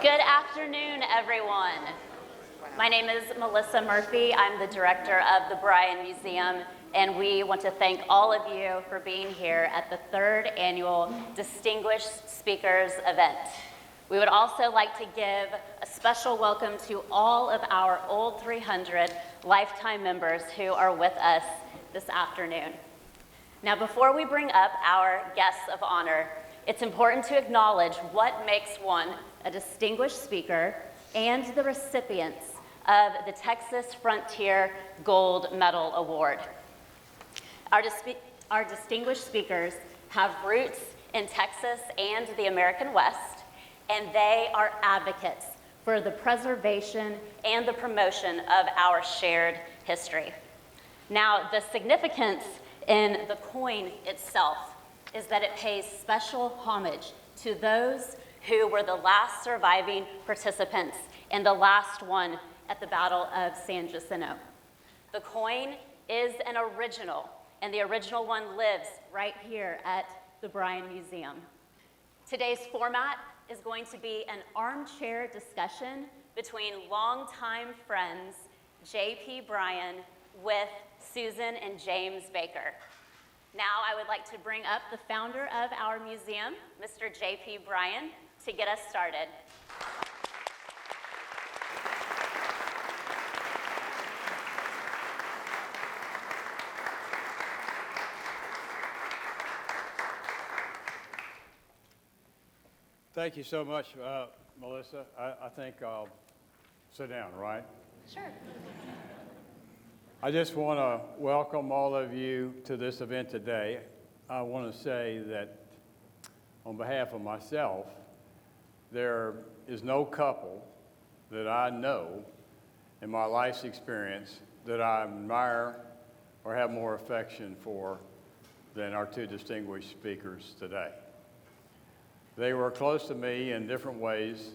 Good afternoon, everyone. My name is Melissa Murphy. I'm the director of the Bryan Museum, and we want to thank all of you for being here at the third annual Distinguished Speakers event. We would also like to give a special welcome to all of our Old 300 lifetime members who are with us this afternoon. Now, before we bring up our guests of honor, it's important to acknowledge what makes one a distinguished speaker and the recipients of the Texas Frontier Gold Medal Award. Our distinguished speakers have roots in Texas and the American West, and they are advocates for the preservation and the promotion of our shared history. Now, the significance in the coin itself is that it pays special homage to those who were the last surviving participants and the last one at the Battle of San Jacinto. The coin is an original, and the original one lives right here at the Bryan Museum. Today's format is going to be an armchair discussion between longtime friends J.P. Bryan with Susan and James Baker. Now I would like to bring up the founder of our museum, Mr. J.P. Bryan, to get us started. Thank you so much, Melissa. I think I'll sit down, right? Sure. I just want to welcome all of you to this event today. I want to say that on behalf of myself, there is no couple that I know in my life's experience that I admire or have more affection for than our two distinguished speakers today. They were close to me in different ways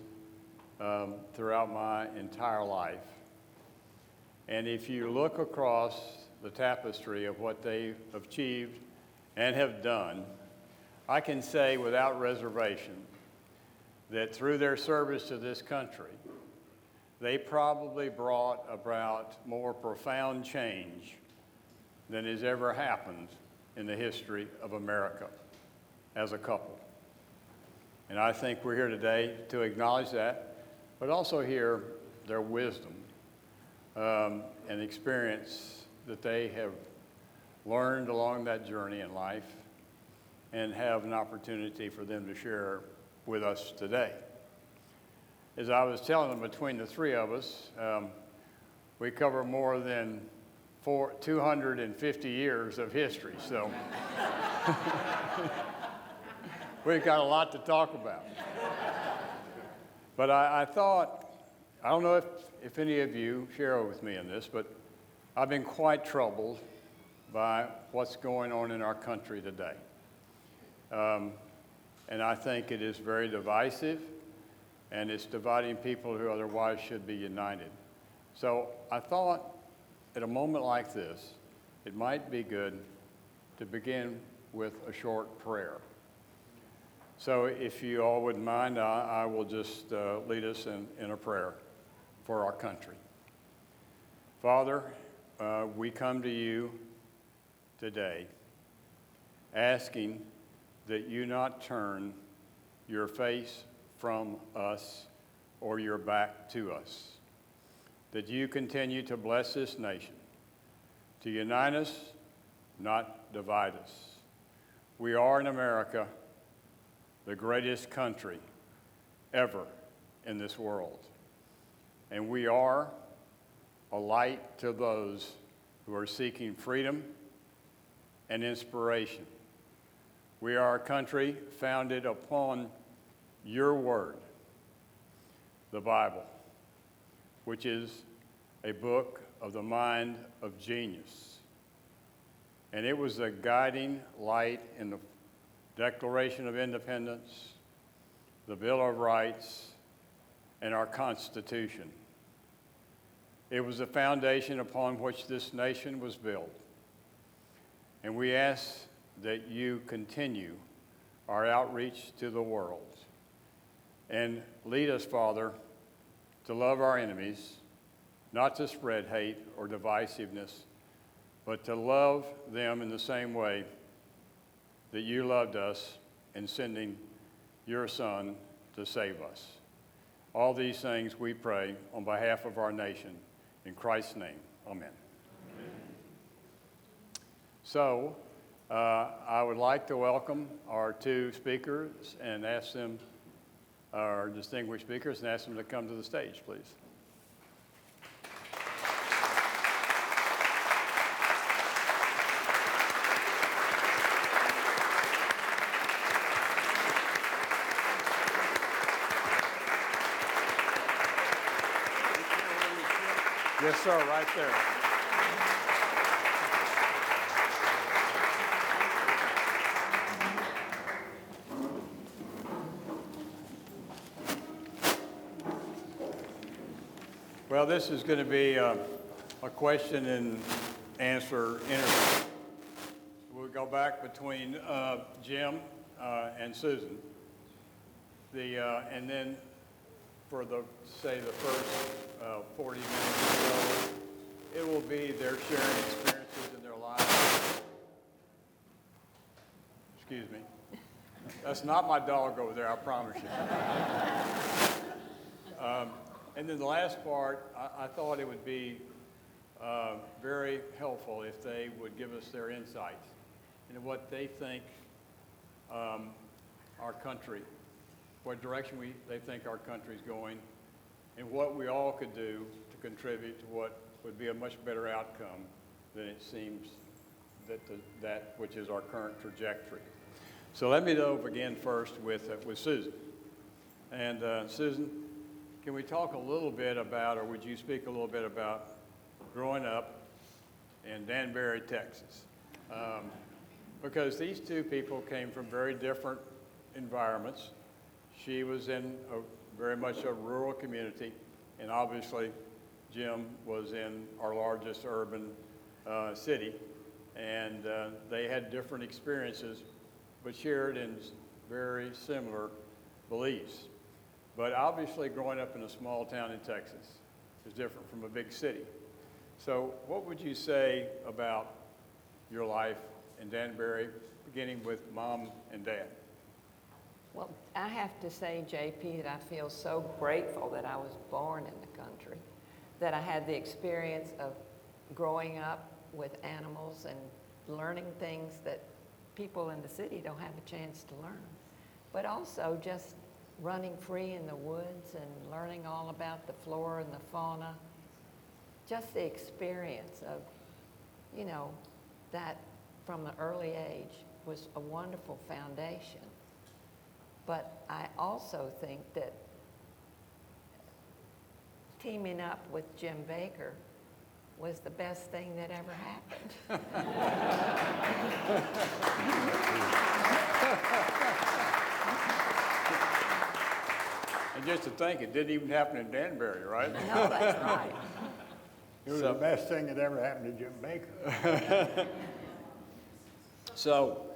throughout my entire life. And if you look across the tapestry of what they've achieved and have done, I can say without reservation that through their service to this country, they probably brought about more profound change than has ever happened in the history of America as a couple. And I think we're here today to acknowledge that, but also hear their wisdom and experience that they have learned along that journey in life and have an opportunity for them to share with us today. As I was telling them, between the three of us, we cover more than 250 years of history, so we've got a lot to talk about. But I thought, I don't know if any of you share with me in this, but I've been quite troubled by what's going on in our country today. And I think it is very divisive, and it's dividing people who otherwise should be united. So I thought at a moment like this, it might be good to begin with a short prayer. So if you all wouldn't mind, I will just lead us in a prayer for our country. Father, we come to you today asking that you not turn your face from us or your back to us, that you continue to bless this nation, to unite us, not divide us. We are in America, the greatest country ever in this world. And we are a light to those who are seeking freedom and inspiration. We are a country founded upon your word, the Bible, which is a book of the mind of genius. And it was a guiding light in the Declaration of Independence, the Bill of Rights, and our Constitution. It was the foundation upon which this nation was built. And we ask that you continue our outreach to the world And lead us, Father, to love our enemies, not to spread hate or divisiveness, but to love them in the same way that you loved us in sending your Son to save us. All these things we pray on behalf of our nation. In Christ's name, amen. So, I would like to welcome our two speakers and ask them, our distinguished speakers, and ask them to come to the stage, please. Yes, sir, right there. Well, this is going to be a question and answer interview. We'll go back between Jim and Susan. And then for the first 40 minutes or so, it will be their sharing experiences in their lives. Excuse me. That's not my dog over there, I promise you. And then the last part, I thought it would be very helpful if they would give us their insights into what they think our country, what direction they think our country is going, and what we all could do to contribute to what would be a much better outcome than it seems that which is our current trajectory. So let me begin first with Susan. And Susan, can we talk a little bit about, or would you speak a little bit about growing up in Danbury, Texas? Because these two people came from very different environments. She was in very much a rural community, and obviously Jim was in our largest urban city, and they had different experiences, but shared in very similar beliefs. But obviously growing up in a small town in Texas is different from a big city. So what would you say about your life in Danbury, beginning with Mom and Dad? Well, I have to say, JP, that I feel so grateful that I was born in the country, that I had the experience of growing up with animals and learning things that people in the city don't have a chance to learn. But also just running free in the woods and learning all about the flora and the fauna. Just the experience of, that from an early age was a wonderful foundation. But I also think that teaming up with Jim Baker was the best thing that ever happened. And just to think, it didn't even happen in Danbury, right? No, that's right. It was the best thing that ever happened to Jim Baker. So,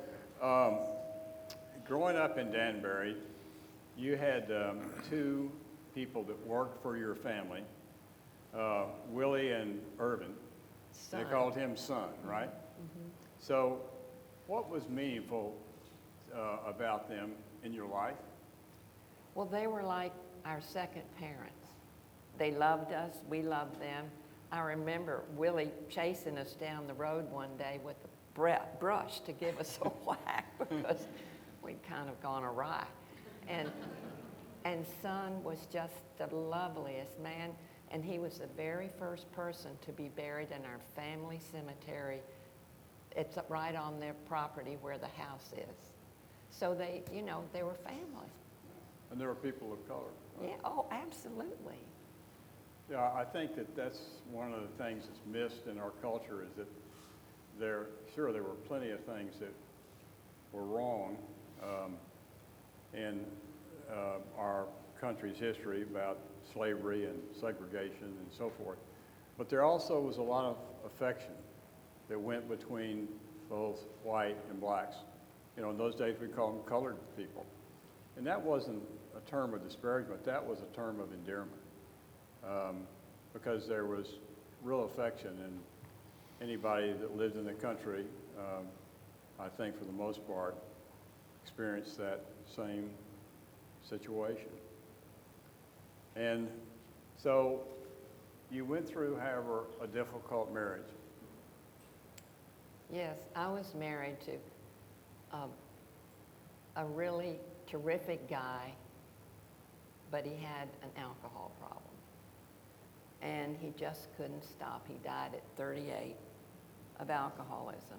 growing up in Danbury, you had two people that worked for your family, Willie and Irvin. Son. They called him Son, right? Mm-hmm. So, what was meaningful about them in your life? Well, they were like our second parents. They loved us, we loved them. I remember Willie chasing us down the road one day with a brush to give us a whack because we'd kind of gone awry. And Son was just the loveliest man, and he was the very first person to be buried in our family cemetery. It's right on their property where the house is. So they were family. And there were people of color. Right? Yeah, oh, absolutely. Yeah, I think that's one of the things that's missed in our culture is that there were plenty of things that were wrong in our country's history about slavery and segregation and so forth. But there also was a lot of affection that went between both white and blacks. In those days we called them colored people. And that wasn't a term of disparagement. That was a term of endearment, because there was real affection, and anybody that lived in the country, I think for the most part, experienced that same situation. And so you went through, however, a difficult marriage. Yes, I was married to a really terrific guy, but he had an alcohol problem. And he just couldn't stop. He died at 38 of alcoholism.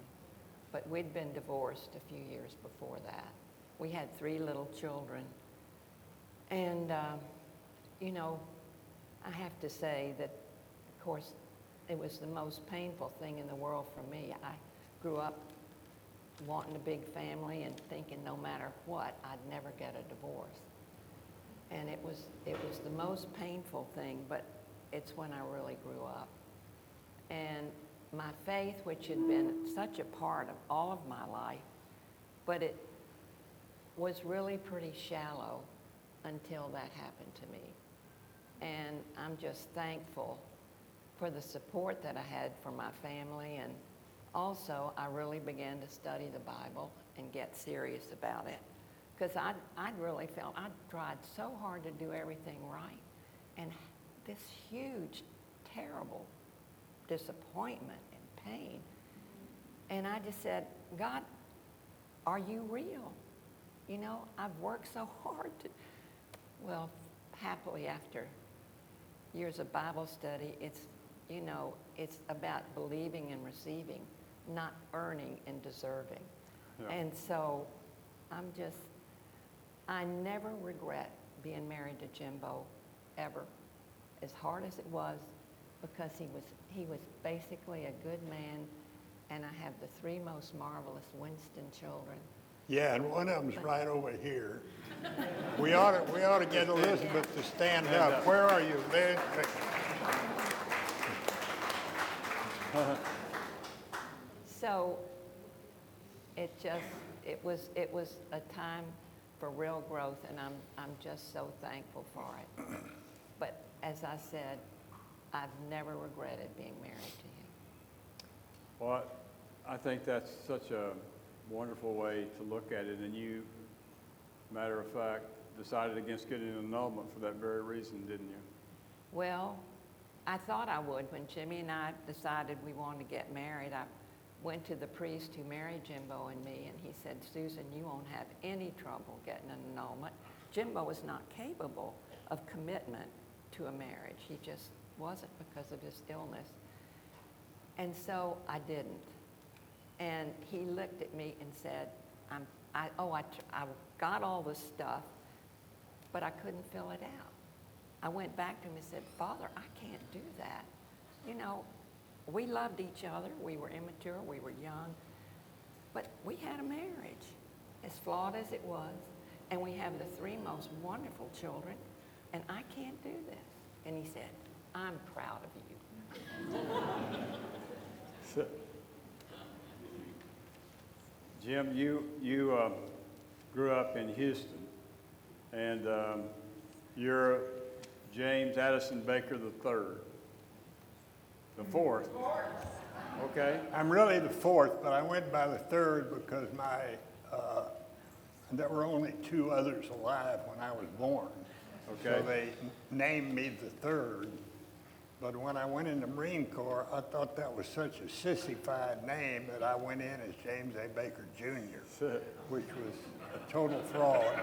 But we'd been divorced a few years before that. We had 3 little children. And, you know, I have to say that, of course, it was the most painful thing in the world for me. I grew up wanting a big family and thinking no matter what, I'd never get a divorce. And it was the most painful thing, but it's when I really grew up. And my faith, which had been such a part of all of my life, but it was really pretty shallow until that happened to me. And I'm just thankful for the support that I had from my family, and also I really began to study the Bible and get serious about it, because I'd really felt I'd tried so hard to do everything right, and this huge, terrible disappointment and pain. And I just said, God, are you real? You know, I've worked so hard to, well, happily after years of Bible study, it's, you know, it's about believing and receiving, not earning and deserving. Yeah. And so I never regret being married to Jimbo, ever, as hard as it was, because he was basically a good man, and I have the 3 most marvelous Winston children. Yeah, and one of them's right over here. We ought to get Elizabeth to stand up. Where are you, Liz? So it was a time for real growth, and I'm just so thankful for it. But as I said, I've never regretted being married to you. Well, I think that's such a wonderful way to look at it, and you, matter of fact, decided against getting an annulment for that very reason, didn't you? Well, I thought I would. When Jimmy and I decided we wanted to get married, I went to the priest who married Jimbo and me, and he said, Susan, you won't have any trouble getting an annulment. Jimbo was not capable of commitment to a marriage. He just wasn't, because of his illness. And so I didn't. And he looked at me and said, I got all this stuff, but I couldn't fill it out. I went back to him and said, Father, I can't do that. You know, we loved each other. We were immature. We were young. But we had a marriage, as flawed as it was. And we have the 3 most wonderful children. And I can't do this. And he said, I'm proud of you. Jim, you grew up in Houston, and you're James Addison Baker III, the 4th. Okay. I'm really the 4th, but I went by the 3rd because there were only 2 others alive when I was born. Okay. So they named me the 3rd. But when I went in the Marine Corps, I thought that was such a sissified name that I went in as James A. Baker Jr., which was a total fraud.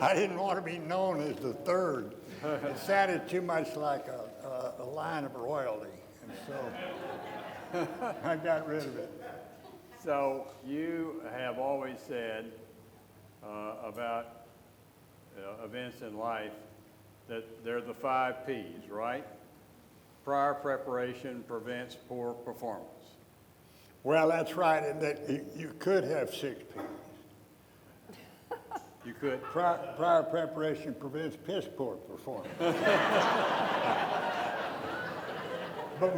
I didn't want to be known as the 3rd. It sounded too much like a line of royalty, and so I got rid of it. So you have always said about events in life that they're the 5 P's, right? Prior preparation prevents poor performance. Well, that's right, and that you could have 6 P's. You could? Prior preparation prevents piss poor performance. But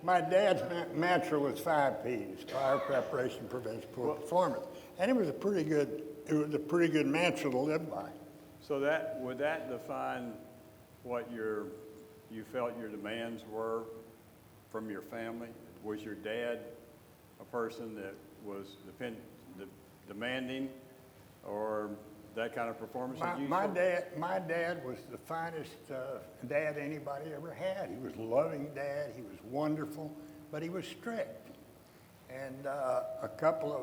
my dad's mantra was 5 P's. Prior preparation prevents poor performance. and it was a pretty good mansion to live by. So would that define what you felt your demands were from your family? Was your dad a person that was demanding, or that kind of performance? My dad was the finest dad anybody ever had. He was a loving dad. He was wonderful, but he was strict. And a couple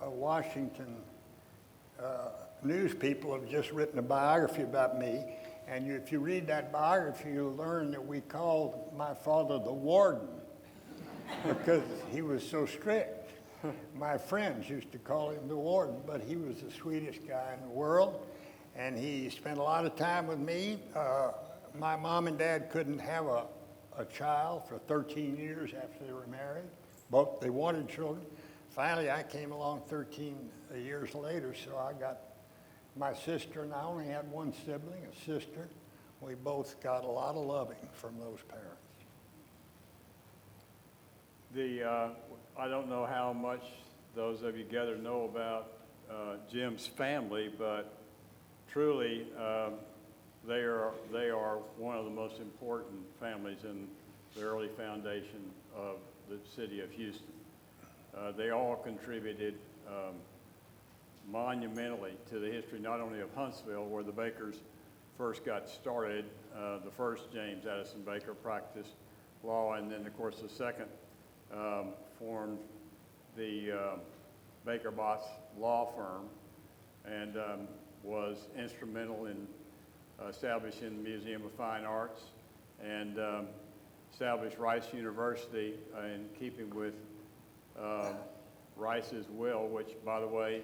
of Washington news people have just written a biography about me. And if you read that biography, you'll learn that we called my father the warden because he was so strict. My friends used to call him the warden, but he was the sweetest guy in the world, and he spent a lot of time with me. My mom and dad couldn't have a child for 13 years after they were married. Both, they wanted children. Finally, I came along 13 years later, so I got my sister, and I only had one sibling, a sister. We both got a lot of loving from those parents. I don't know how much those of you gathered know about Jim's family, but truly they are one of the most important families in the early foundation of the city of Houston. They all contributed monumentally to the history not only of Huntsville, where the Bakers first got started. The first James Addison Baker practiced law, and then of course the second formed the Baker Botts Law Firm, and was instrumental in establishing the Museum of Fine Arts, and established Rice University in keeping with Rice's will, which, by the way,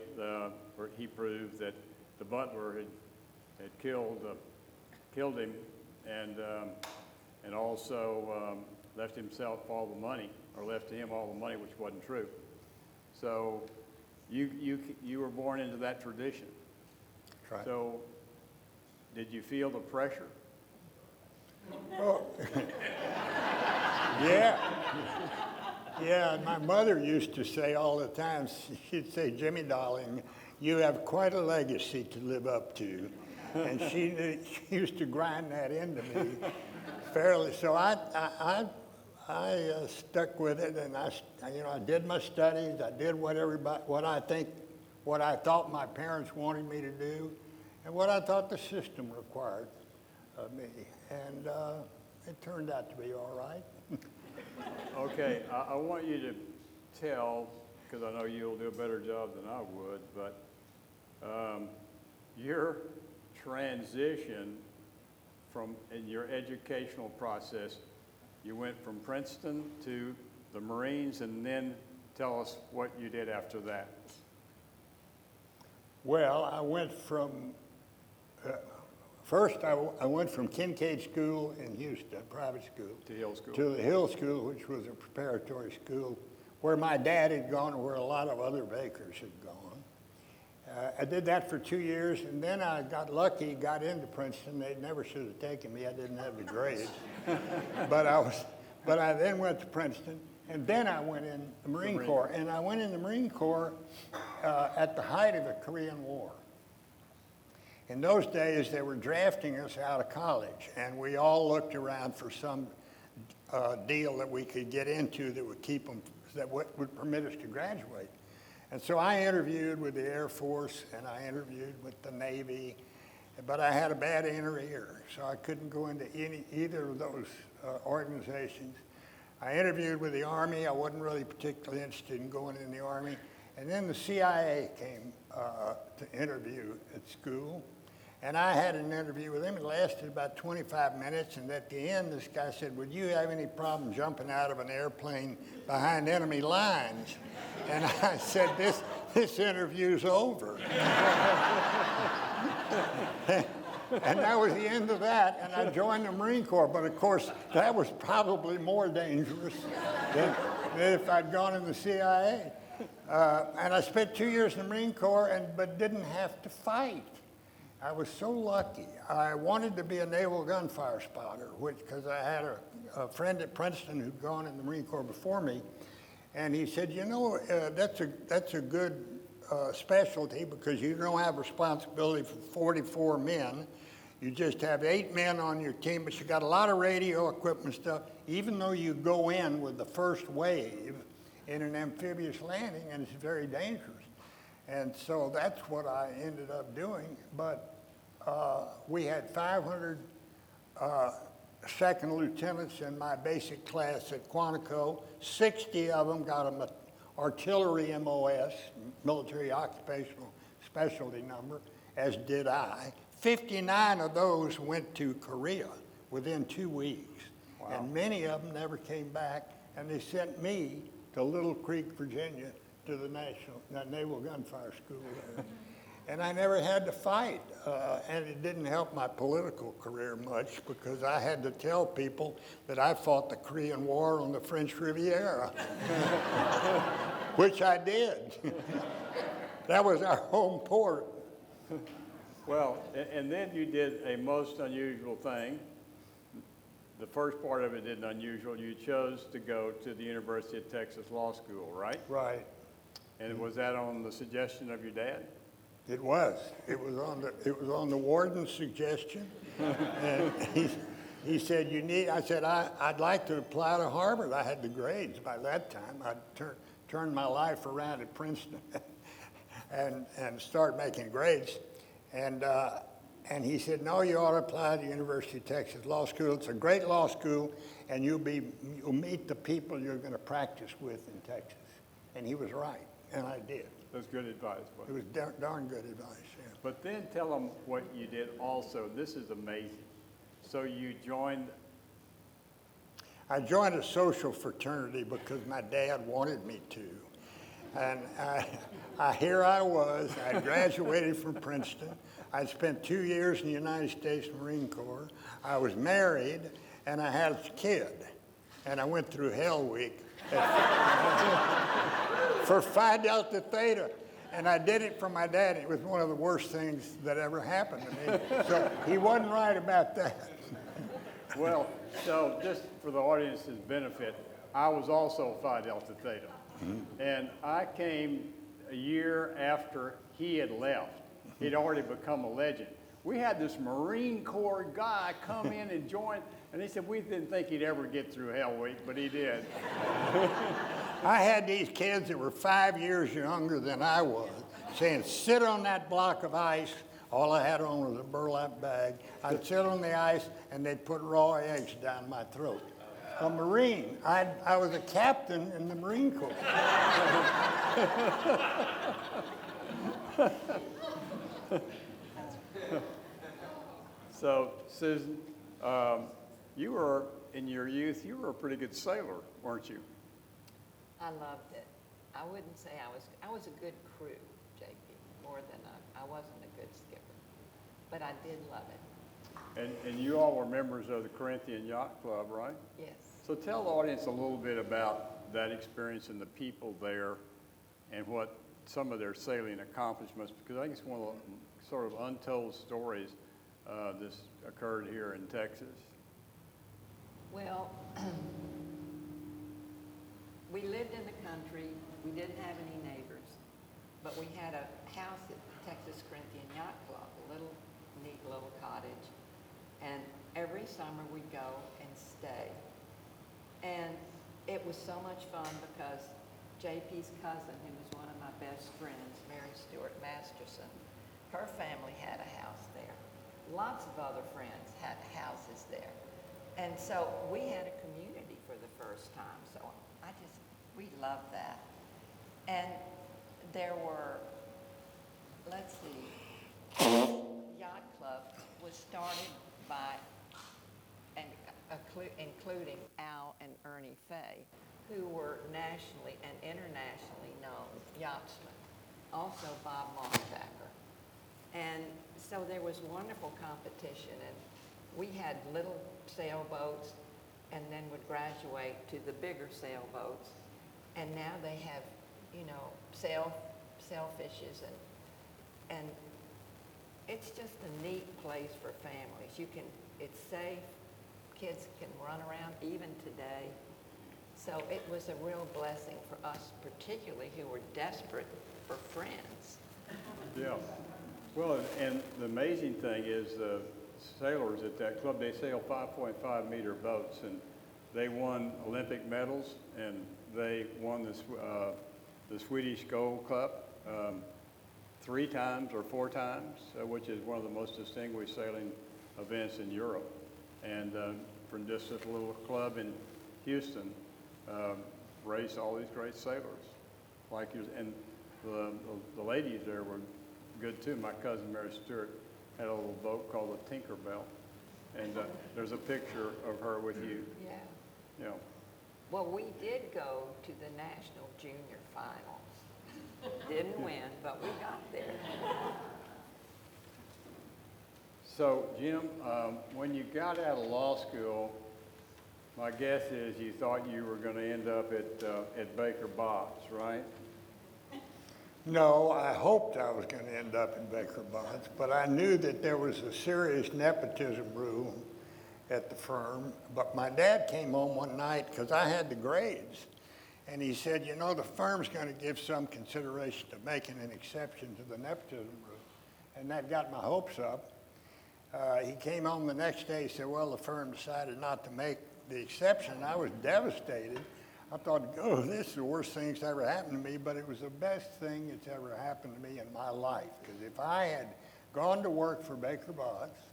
he proved that the butler had killed him, and also left himself all the money, or left to him all the money, which wasn't true. So you were born into that tradition. Right. So did you feel the pressure? Oh. Yeah. Yeah, my mother used to say all the time, she'd say, "Jimmy, darling, you have quite a legacy to live up to." And she used to grind that into me fairly. So I stuck with it, and I did my studies. I did what I thought my parents wanted me to do, and what I thought the system required of me. And it turned out to be all right. Okay, I want you to tell, because I know you'll do a better job than I would, but your transition in your educational process, you went from Princeton to the Marines, and then tell us what you did after that. Well, I went from, first I went from Kincaid School in Houston, private school. To Hill School. To the Hill School, which was a preparatory school, where my dad had gone and where a lot of other bakers had gone. I did that for 2 years, and then I got lucky, got into Princeton. They never should have taken me. I didn't have the grades. But I then went to Princeton, and then I went in the Marine Corps. And I went in the Marine Corps at the height of the Korean War. In those days, they were drafting us out of college, and we all looked around for some deal that we could get into that would keep them, that would permit us to graduate. And so I interviewed with the Air Force, and I interviewed with the Navy, but I had a bad inner ear, so I couldn't go into either of those organizations. I interviewed with the Army. I wasn't really particularly interested in going in the Army. And then the CIA came to interview at school. And I had an interview with him. It lasted about 25 minutes. And at the end, this guy said, "Would you have any problem jumping out of an airplane behind enemy lines?" And I said, this interview's over. And that was the end of that. And I joined the Marine Corps. But of course, that was probably more dangerous than if I'd gone in the CIA. And I spent 2 years in the Marine Corps, but didn't have to fight. I was so lucky. I wanted to be a naval gunfire spotter, because I had a friend at Princeton who'd gone in the Marine Corps before me, and he said, "You know, that's a good specialty because you don't have responsibility for 44 men. You just have 8 men on your team, but you got a lot of radio equipment stuff, even though you go in with the first wave in an amphibious landing, and it's very dangerous. And so that's what I ended up doing. But we had 500 second lieutenants in my basic class at Quantico. 60 of them got an artillery MOS, military occupational specialty number, as did I. 59 of those went to Korea within 2 weeks. Wow. And many of them never came back, and they sent me to Little Creek, Virginia, to the Naval Gunfire School there. And I never had to fight, and it didn't help my political career much because I had to tell people that I fought the Korean War on the French Riviera, which I did. That was our home port. Well, and then you did a most unusual thing. The first part of it isn't unusual. You chose to go to the University of Texas Law School, right? Right. And was that on the suggestion of your dad? It was. It was on the warden's suggestion. And he said, I said, I'd like to apply to Harvard. I had the grades by that time. I'd turned my life around at Princeton and start making grades. And he said, no, you ought to apply to the University of Texas Law School. It's a great law school, and you'll meet the people you're going to practice with in Texas. And he was right, and I did. That's good advice. It was darn good advice, yeah. But then tell them what you did also. This is amazing. So you joined... I joined a social fraternity because my dad wanted me to. And here I was. I graduated from Princeton. I'd spent 2 years in the United States Marine Corps. I was married, and I had a kid. And I went through Hell Week for Phi Delta Theta. And I did it for my dad. It was one of the worst things that ever happened to me. So he wasn't right about that. Well, so just for the audience's benefit, I was also Phi Delta Theta. Mm-hmm. And I came a year after he had left. He'd already become a legend. We had this Marine Corps guy come in and join, and he said we didn't think he'd ever get through Hell Week, but he did. I had these kids that were 5 years younger than I was saying, sit on that block of ice. All I had on was a burlap bag. I'd sit on the ice, and they'd put raw eggs down my throat. A Marine. I was a captain in the Marine Corps. So, Susan, you were, in your youth, you were a pretty good sailor, weren't you? I loved it. I wouldn't say I was a good crew, JP, more than I wasn't a good skipper. But I did love it. And you all were members of the Corinthian Yacht Club, right? Yes. So tell the audience a little bit about that experience and the people there and what some of their sailing accomplishments, because I think it's one of the sort of untold stories this occurred here in Texas. Well, we lived in the country. We didn't have any neighbors, but we had a house at Texas Corinthian Yacht Club, a little neat little cottage, and every summer we'd go and stay. And it was so much fun because JP's cousin, who was one of my best friends, Mary Stewart Masterson, her family had a house there. Lots of other friends had houses there. And so we had a community for the first time. So we loved that. And there were, let's see, Yacht Club was started by, including Al and Ernie Fay, who were nationally and internationally known yachtsmen. Also Bob Mossbacker. And so there was wonderful competition, and we had little sailboats and then would graduate to the bigger sailboats. And now they have, sailfishes, and it's just a neat place for families. It's safe, kids can run around even today. So it was a real blessing for us, particularly who were desperate for friends. Yeah. Well, and the amazing thing is the sailors at that club, they sail 5.5 meter boats, and they won Olympic medals, and they won the Swedish Gold Cup 3 times or 4 times, which is one of the most distinguished sailing events in Europe. And from just this little club in Houston, raised all these great sailors. Like you, and the ladies there were good too. My cousin Mary Stewart had a little boat called the Tinkerbell, and there's a picture of her with you. Yeah. You know. Well, we did go to the National Junior Finals. Didn't win, but we got there. So, Jim, when you got out of law school, my guess is you thought you were going to end up at Baker Botts, right? No, I hoped I was going to end up in Baker Botts, but I knew that there was a serious nepotism rule at the firm. But my dad came home one night because I had the grades, and he said, you know, the firm's going to give some consideration to making an exception to the nepotism rule. And that got my hopes up. He came home the next day, he said, well, the firm decided not to make the exception. I was devastated. I thought, oh, this is the worst thing that's ever happened to me, but it was the best thing that's ever happened to me in my life. Because if I had gone to work for Baker Botts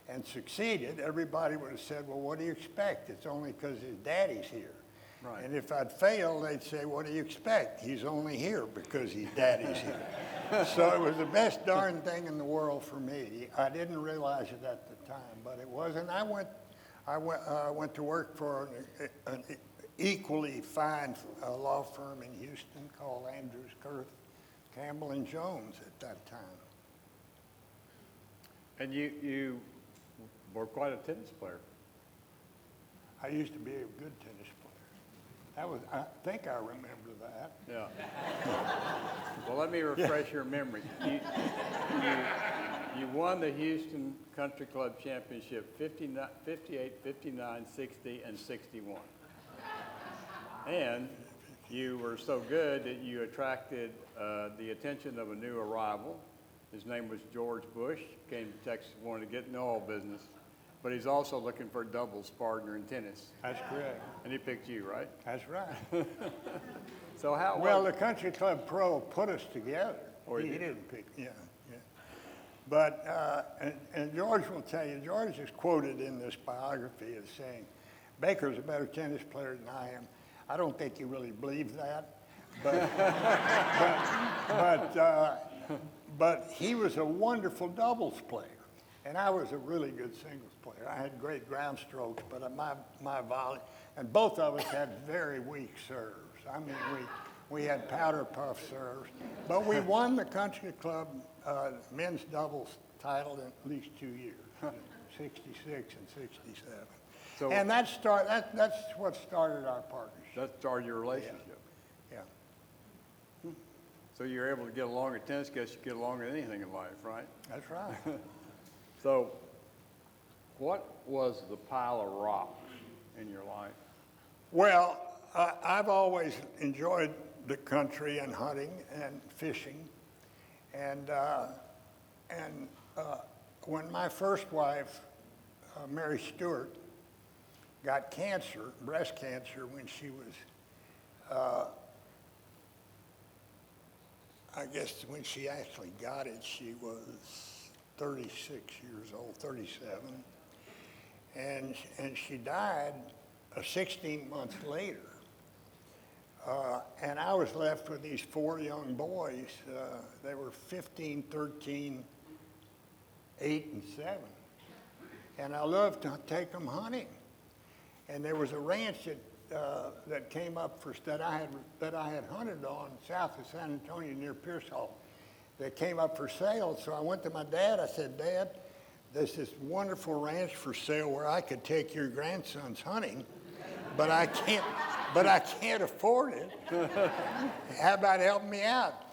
and succeeded, everybody would have said, well, what do you expect? It's only because his daddy's here. Right. And if I'd failed, they'd say, what do you expect? He's only here because his daddy's here. So it was the best darn thing in the world for me. I didn't realize it at the time, but it was. And I went to work for an equally fine law firm in Houston called Andrews, Kurth, Campbell and Jones at that time. And you were quite a tennis player. I used to be a good tennis player. I think I remember that. Yeah. Well, let me refresh your memory. You won the Houston Country Club Championship 58, 59, 60, and 61. And you were so good that you attracted the attention of a new arrival. His name was George Bush. Came to Texas, wanted to get in the oil business, but he's also looking for a doubles partner in tennis. That's correct. And he picked you, right? That's right. So how? Well, the Country Club Pro put us together. Oh, he he did? didn't pick, yeah. But, and George will tell you, George is quoted in this biography as saying, Baker's a better tennis player than I am. I don't think he really believes that, but he was a wonderful doubles player, and I was a really good singles player. I had great ground strokes, but my volley, and both of us had very weak serves. I mean, we had powder puff serves, but we won the Country Club men's doubles title in at least 2 years, 66 and 67. So, And that's what started our partnership. that started your relationship. Yeah. So you're able to get along at tennis. Guess you get along at anything in life, right? That's right. So, what was the pile of rocks in your life? Well, I've always enjoyed the country and hunting and fishing. And when my first wife, Mary Stewart, got cancer, breast cancer, when she was, I guess when she actually got it, she was 36 years old, 37. And she died 16 months later. And I was left with these 4 young boys. They were 15, 13, 8, and 7. And I loved to take them hunting. And there was a ranch that came up that I had hunted on south of San Antonio near Pearsall that came up for sale. So I went to my dad. I said, Dad, there's this wonderful ranch for sale where I could take your grandsons hunting, but I can't afford it. How about helping me out?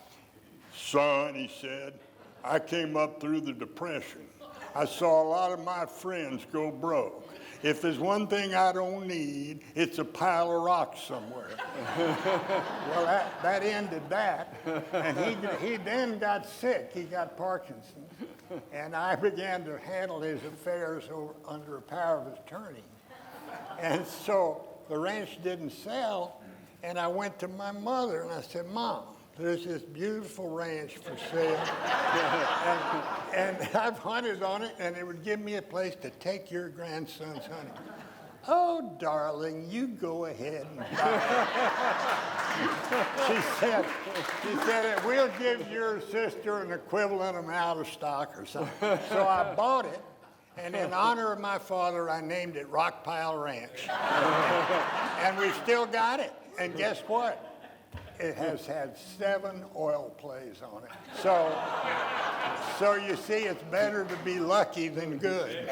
Son, he said, I came up through the Depression. I saw a lot of my friends go broke. If there's one thing I don't need, it's a pile of rocks somewhere. Well, that ended that. And he then got sick. He got Parkinson's. And I began to handle his affairs under a power of attorney. And so the ranch didn't sell. And I went to my mother and I said, Mom, there's this beautiful ranch for sale. and I've hunted on it, and it would give me a place to take your grandson's hunting. Oh, darling, you go ahead and buy it. She said, we'll give your sister an equivalent amount of stock or something. So I bought it, and in honor of my father, I named it Rock Pile Ranch. And we've still got it. And guess what? It has had 7 oil plays on it. So you see, it's better to be lucky than good.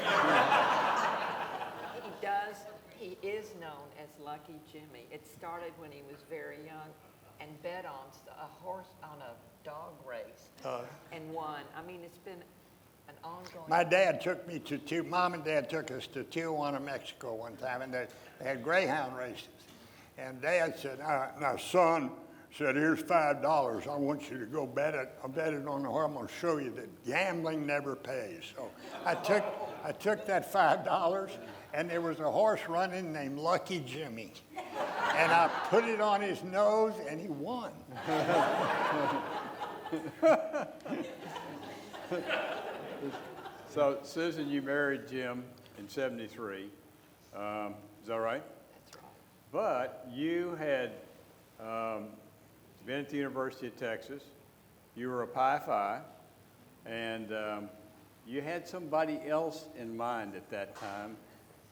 He is known as Lucky Jimmy. It started when he was very young and bet on a dog race and won. I mean, it's been an ongoing. My dad took me to Mom and Dad took us to Tijuana, Mexico one time, and they had greyhound races. And Dad said, now, son, said, here's $5. I want you to go bet it. I'll bet it on the horse. I'm going to show you that gambling never pays. So I took that $5, and there was a horse running named Lucky Jimmy. And I put it on his nose, and he won. So, Susan, you married Jim in '73. Is that right? That's right. But you had been at the University of Texas. You were a Pi Phi, and you had somebody else in mind at that time,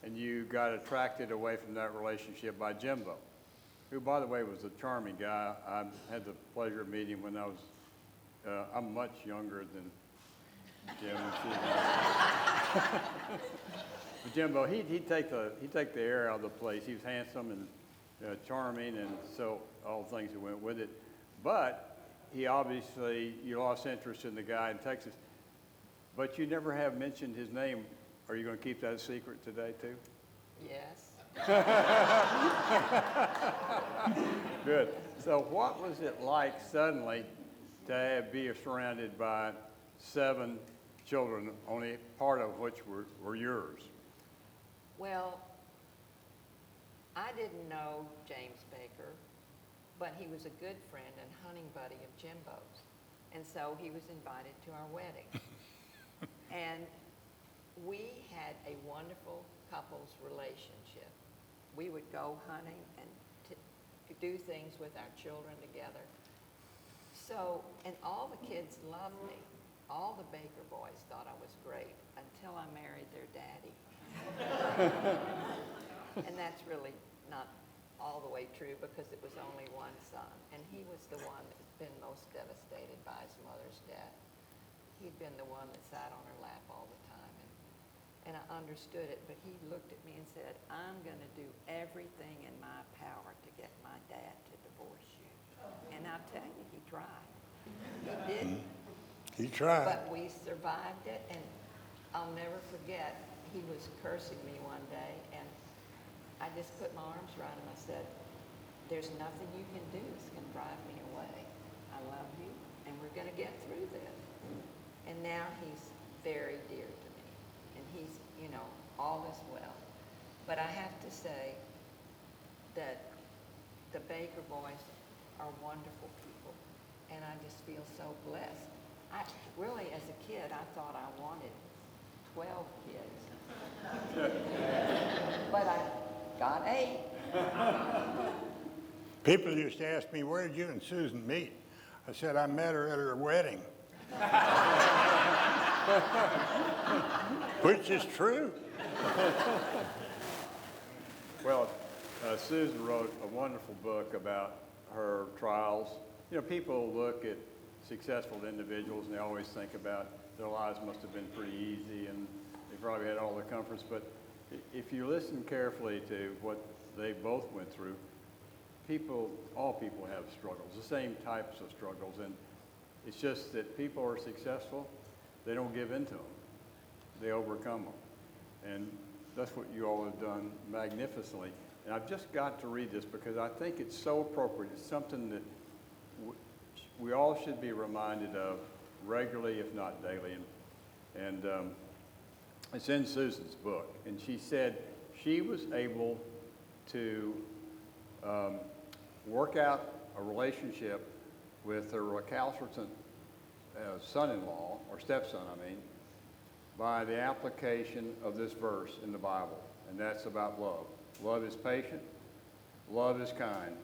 and you got attracted away from that relationship by Jimbo, who, by the way, was a charming guy. I had the pleasure of meeting him when I was, I'm much younger than Jim. But Jimbo, he'd take the air out of the place. He was handsome and charming, and so all the things that went with it. But he obviously, you lost interest in the guy in Texas. But you never have mentioned his name. Are you going to keep that a secret today, too? Yes. Good. So what was it like suddenly to be surrounded by 7 children, only part of which were yours? Well, I didn't know James Baker, but he was a good friend and hunting buddy of Jimbo's. And so he was invited to our wedding. And we had a wonderful couples relationship. We would go hunting and do things with our children together. So, and all the kids loved me. All the Baker boys thought I was great until I married their daddy. And that's really not all the way true because it was only one son. And he was the one that's been most devastated by his mother's death. He'd been the one that sat on her lap all the time. And I understood it, but he looked at me and said, I'm going to do everything in my power to get my dad to divorce you. And I'll tell you, he tried. He didn't. He tried. But we survived it, and I'll never forget, he was cursing me one day, and I just put my arms around him. I said, there's nothing you can do that's going to drive me away. I love you, and we're going to get through this. And now he's very dear to me, and he's, all is well. But I have to say that the Baker boys are wonderful people, and I just feel so blessed. Really, as a kid, I thought I wanted 12 kids. But I got 8. People used to ask me, where did you and Susan meet? I said, I met her at her wedding. Which is true. Well, Susan wrote a wonderful book about her trials. People look at successful individuals and they always think about their lives must have been pretty easy and they probably had all the comforts. But if you listen carefully to what they both went through, all people have struggles, the same types of struggles. And it's just that people are successful, they don't give in to them. they overcome them. And that's what you all have done magnificently. And I've just got to read this because I think it's so appropriate. It's something that we all should be reminded of regularly, if not daily. And it's in Susan's book. And she said she was able to work out a relationship with her recalcitrant son-in-law, or stepson, I mean, by the application of this verse in the Bible, and that's about love. Love is patient. Love is kind.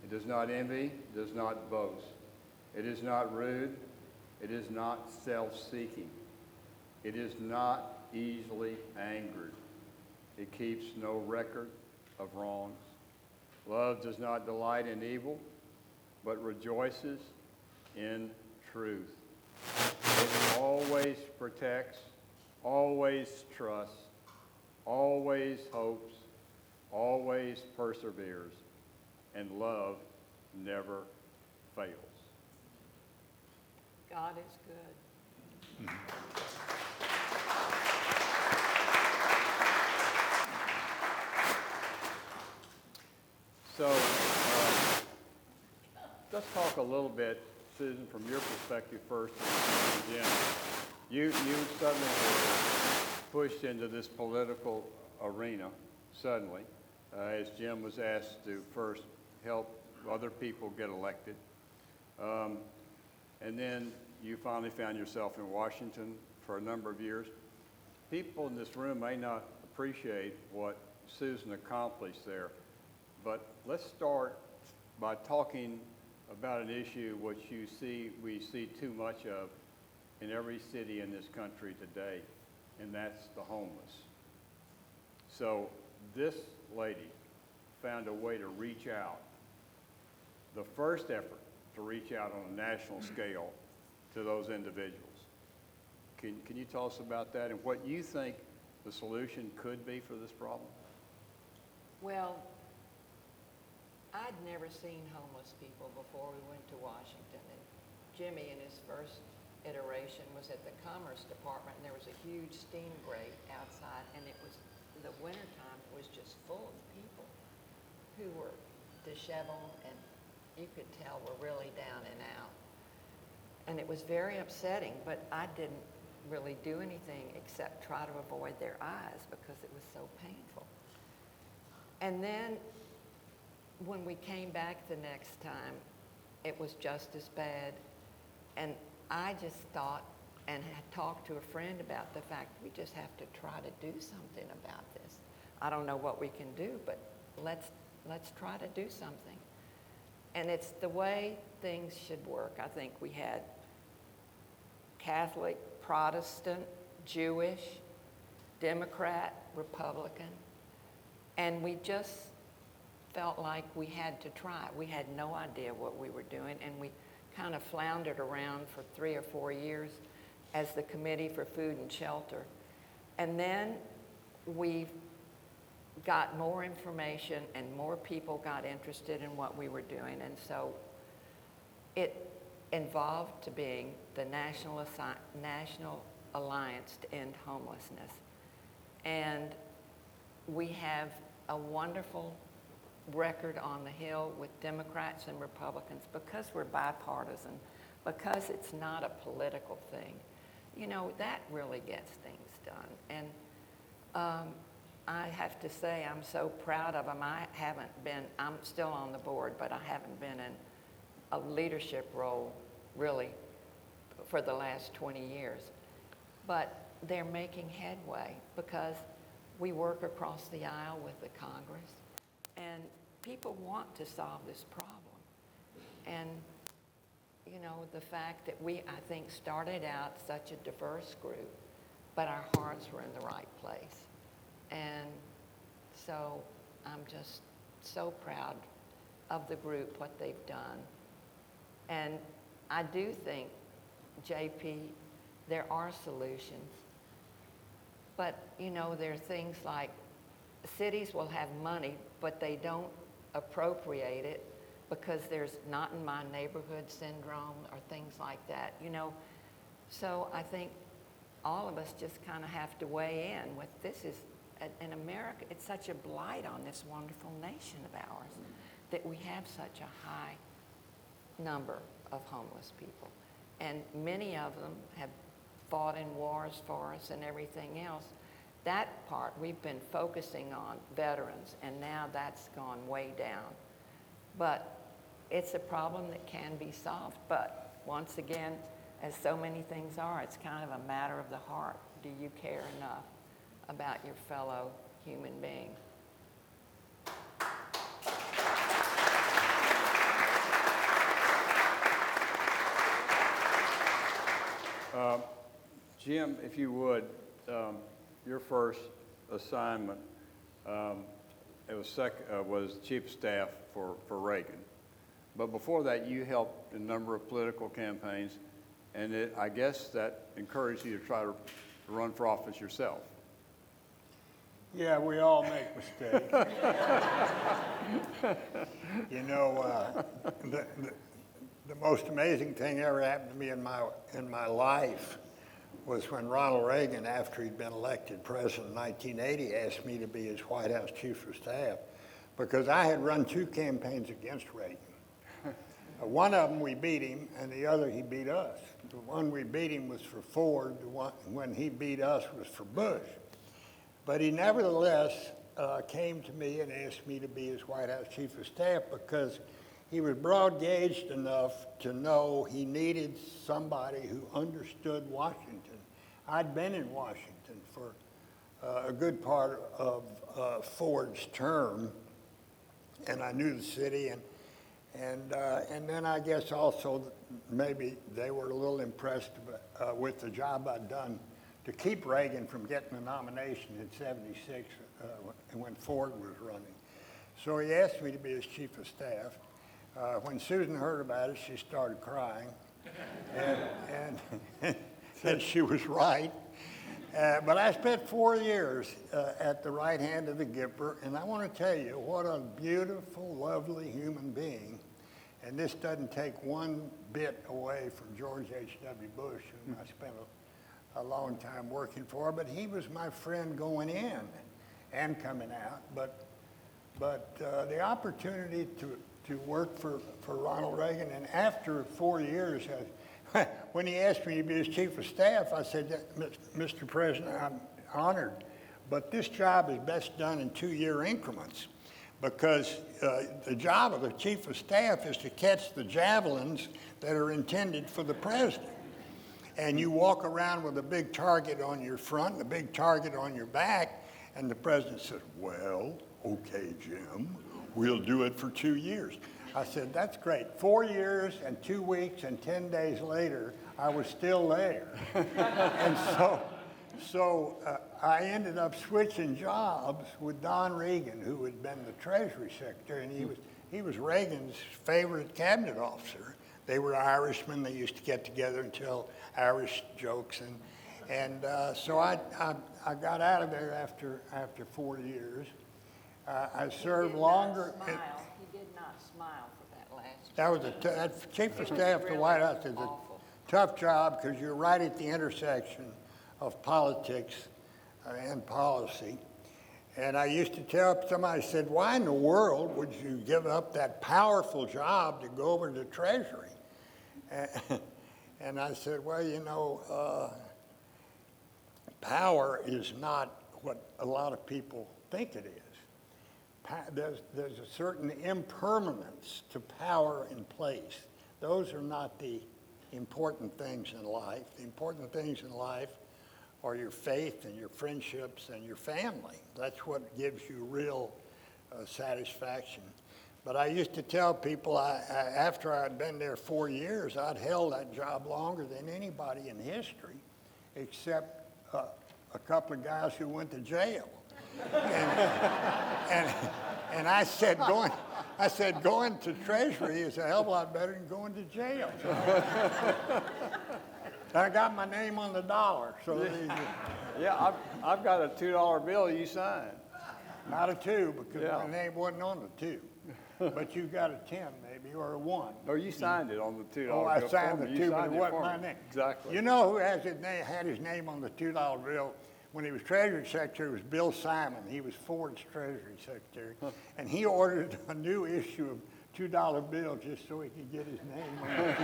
It does not envy, does not boast. It is not rude. It is not self-seeking. It is not easily angered. It keeps no record of wrongs. Love does not delight in evil, but rejoices in truth. It always protects, always trusts, always hopes, always perseveres, and love never fails. God is good. So let's talk a little bit, Susan, from your perspective first, and Jim. You suddenly were pushed into this political arena, suddenly, as Jim was asked to first help other people get elected. And then you finally found yourself in Washington for a number of years. People in this room may not appreciate what Susan accomplished there, but let's start by talking about an issue which we see too much of in every city in this country today, and that's the homeless. So this lady found a way to reach out. The first effort to reach out on a national scale to those individuals. Can you tell us about that and what you think the solution could be for this problem? Well, I'd never seen homeless people before we went to Washington. And Jimmy, in his first iteration, was at the Commerce Department, and there was a huge steam grate outside, and it was, the wintertime was just full of people who were disheveled and you could tell were really down and out. And it was very upsetting, but I didn't really do anything except try to avoid their eyes because it was so painful. And then when we came back the next time, it was just as bad. And I just thought and had talked to a friend about the fact we just have to try to do something about this. I don't know what we can do, but let's try to do something. And it's the way things should work. I think we had Catholic, Protestant, Jewish, Democrat, Republican, and we just felt like we had to try. We had no idea what we were doing, and we kind of floundered around for 3 or 4 years as the Committee for Food and Shelter. And then we got more information and more people got interested in what we were doing, and so it evolved to being the National Alliance to End Homelessness. And we have a wonderful record on the Hill with Democrats and Republicans because we're bipartisan, because it's not a political thing. You know, that really gets things done. And I have to say I'm so proud of them. I'm still on the board, but I haven't been in a leadership role really for the last 20 years. But they're making headway because we work across the aisle with the Congress, and people want to solve this problem. And, you know, the fact that we, I think, started out such a diverse group, but our hearts were in the right place. And so I'm just so proud of the group, what they've done. And I do think, JP, there are solutions. But, you know, there are things like cities will have money, but they don't appropriate it because there's not in my neighborhood syndrome or things like that, you know. So I think all of us just kind of have to weigh in with this is, in America, it's such a blight on this wonderful nation of ours that we have such a high number of homeless people. And many of them have fought in wars for us and everything else. That part, we've been focusing on veterans, and now that's gone way down. But it's a problem that can be solved. But once again, as so many things are, it's kind of a matter of the heart. Do you care enough about your fellow human being? Jim, if you would, your first assignment was chief of staff for Reagan. But before that, you helped a number of political campaigns, and I guess that encouraged you to try to run for office yourself. Yeah, we all make mistakes. You know, the most amazing thing ever happened to me in my life was when Ronald Reagan, after he'd been elected president in 1980, asked me to be his White House chief of staff, because I had run 2 campaigns against Reagan. One of them we beat him, and the other he beat us. The one we beat him was for Ford. The one when he beat us was for Bush. But he nevertheless came to me and asked me to be his White House chief of staff because he was broad-gauged enough to know he needed somebody who understood Washington. I'd been in Washington for a good part of Ford's term, and I knew the city, and then I guess also maybe they were a little impressed with the job I'd done to keep Reagan from getting the nomination in '76 when Ford was running. So he asked me to be his chief of staff. When Susan heard about it, she started crying, and she was right. But I spent 4 years at the right hand of the Gipper, and I want to tell you what a beautiful, lovely human being. And this doesn't take one bit away from George H.W. Bush, whom I spent a long time working for. But he was my friend going in and coming out. But the opportunity to work for Ronald Reagan, and after 4 years, when he asked me to be his chief of staff, I said, Mr. President, I'm honored, but this job is best done in 2-year increments, because the job of the chief of staff is to catch the javelins that are intended for the president. And you walk around with a big target on your front and a big target on your back, and the president said, well, okay, Jim, we'll do it for 2 years. I said, that's great. 4 years and 2 weeks and 10 days later, I was still there. And so I ended up switching jobs with Don Regan, who had been the Treasury Secretary, and he was Reagan's favorite cabinet officer. They were Irishmen. They used to get together and tell Irish jokes. And so I got out of there after 4 years. I served longer. He did not smile for that last That was that chief of staff to the White House is a tough job, because you're right at the intersection of politics and policy. And I used to tell somebody, said, why in the world would you give up that powerful job to go over to the Treasury? And I said, well, you know, power is not what a lot of people think it is. There's a certain impermanence to power in place. Those are not the important things in life. The important things in life are your faith and your friendships and your family. That's what gives you real satisfaction. But I used to tell people, after I'd been there 4 years, I'd held that job longer than anybody in history, except a couple of guys who went to jail. And I said, going to Treasury is a hell of a lot better than going to jail. I got my name on the dollar. So Yeah, I've got a $2 bill you signed. Not a 2, because my name wasn't on the 2. But you got a 10, maybe. maybe, or a 1. Or you signed it on the $2 Oh, I bill signed for the me. 2, You but it signed wasn't for my me. name. Exactly. You know who had his name on the $2 bill? When he was Treasury Secretary, was Bill Simon. He was Ford's Treasury Secretary. And he ordered a new issue of $2 bills just so he could get his name on it.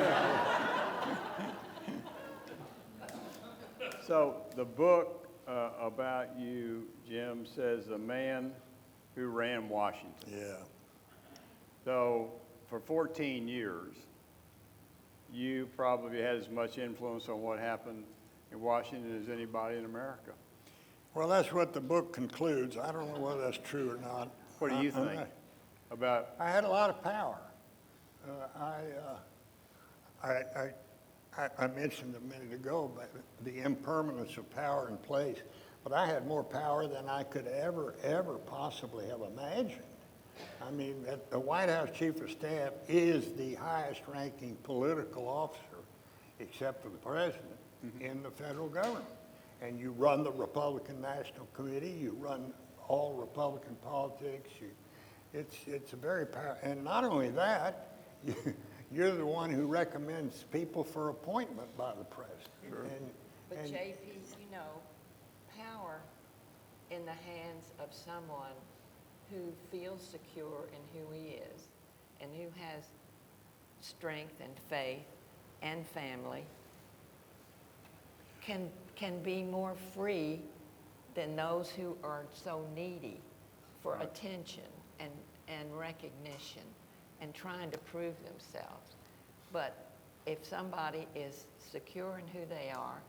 So the book about you, Jim, says the man who ran Washington. Yeah. So for 14 years, you probably had as much influence on what happened in Washington as anybody in America. Well, that's what the book concludes. I don't know whether that's true or not. What do you think about? I had a lot of power. I mentioned a minute ago but the impermanence of power in place, but I had more power than I could ever possibly have imagined. I mean, the White House Chief of Staff is the highest ranking political officer, except for the president, in the federal government. And you run the Republican National Committee, you run all Republican politics. It's a very powerful, and not only that, you're the one who recommends people for appointment by the president. Sure. But JP, you know, power in the hands of someone who feels secure in who he is and who has strength and faith and family can be more free than those who are so needy for Right. attention and recognition and trying to prove themselves. But if somebody is secure in who they are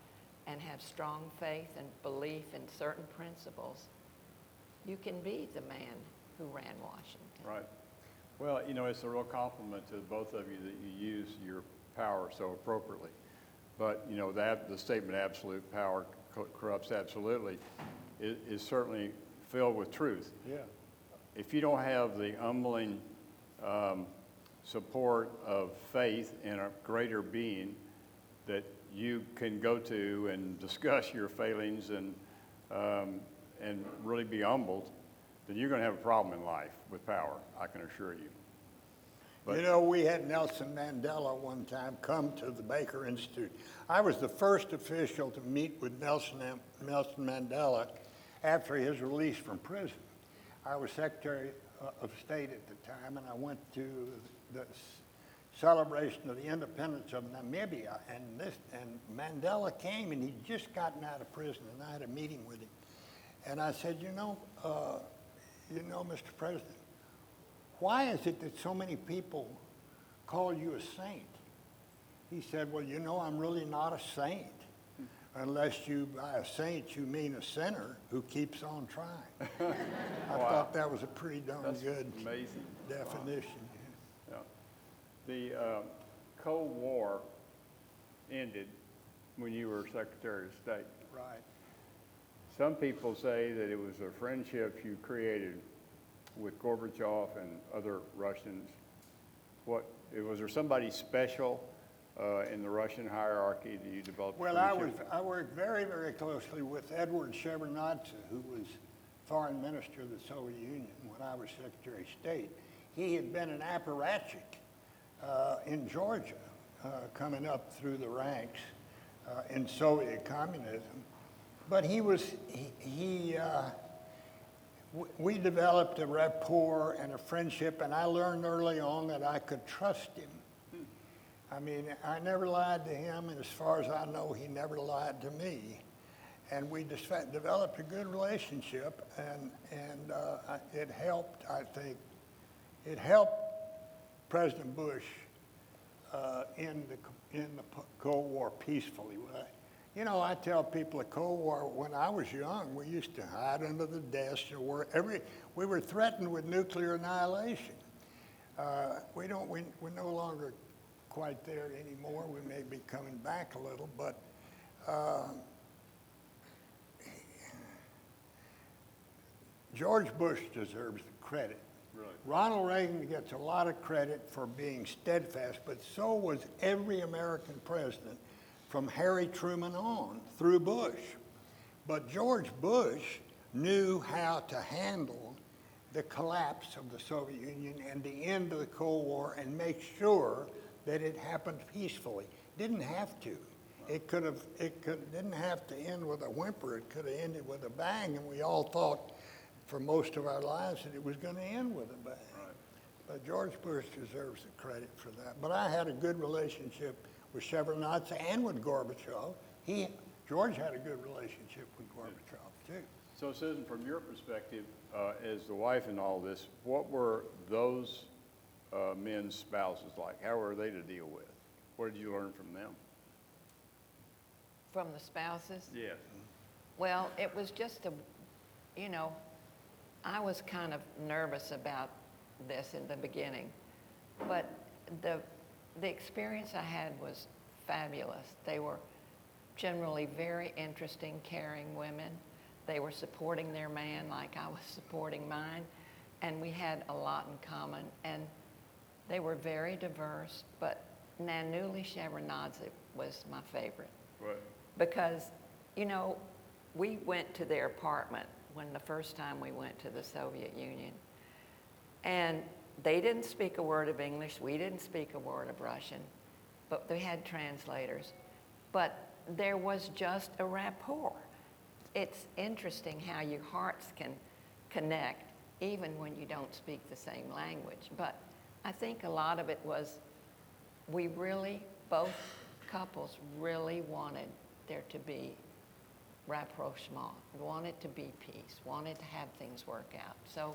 and have strong faith and belief in certain principles, you can be the man who ran Washington. Right. Well, you know, it's a real compliment to both of you that you use your power so appropriately. But, you know, the statement absolute power corrupts absolutely is certainly filled with truth. Yeah. If you don't have the humbling support of faith in a greater being that you can go to and discuss your failings and really be humbled, then you're going to have a problem in life with power, I can assure you. But, you know, we had Nelson Mandela one time come to the Baker Institute. I was the first official to meet with Nelson Mandela after his release from prison. I was Secretary of State at the time, and I went to the celebration of the independence of Namibia, and Mandela came, and he'd just gotten out of prison, and I had a meeting with him. And I said, you know, Mr. President, why is it that so many people call you a saint? He said, well, you know, I'm really not a saint. Unless by a saint, you mean a sinner who keeps on trying. I thought that was a pretty darn good amazing definition. Yeah. The Cold War ended when you were Secretary of State. Right. Some people say that it was a friendship you created with Gorbachev and other Russians. Was there somebody special in the Russian hierarchy that you developed? Well, friendship? I worked very, very closely with Edward Shevardnadze, who was Foreign Minister of the Soviet Union when I was Secretary of State. He had been an apparatchik in Georgia, coming up through the ranks in Soviet communism. But we developed a rapport and a friendship, and I learned early on that I could trust him. I mean, I never lied to him, and as far as I know, he never lied to me. And we just developed a good relationship, and it helped, I think. It helped President Bush in the Cold War peacefully. You know, I tell people the Cold War, when I was young, we used to hide under the desk. We were threatened with nuclear annihilation. We're no longer quite there anymore. We may be coming back a little, but George Bush deserves the credit. Really? Ronald Reagan gets a lot of credit for being steadfast, but so was every American president from Harry Truman on through Bush. But George Bush knew how to handle the collapse of the Soviet Union and the end of the Cold War and make sure that it happened peacefully. Didn't have to. Didn't have to end with a whimper. It could have ended with a bang, and we all thought for most of our lives that it was going to end with a bang. Right. But George Bush deserves the credit for that. But I had a good relationship with Shevardnadze and with Gorbachev. George had a good relationship with Gorbachev, too. So Susan, from your perspective, as the wife in all this, what were those men's spouses like? How were they to deal with? What did you learn from them? From the spouses? Yes. Well, it was just I was kind of nervous about this in the beginning, but the experience I had was fabulous. They were generally very interesting, caring women. They were supporting their man like I was supporting mine, and we had a lot in common, and they were very diverse, but Nanuli Shevardnadze was my favorite. Right. Because, we went to their apartment when the first time we went to the Soviet Union, and they didn't speak a word of English, we didn't speak a word of Russian, but they had translators. But there was just a rapport. It's interesting how your hearts can connect even when you don't speak the same language. But I think a lot of it was both couples really wanted there to be rapprochement, wanted to be peace, wanted to have things work out. So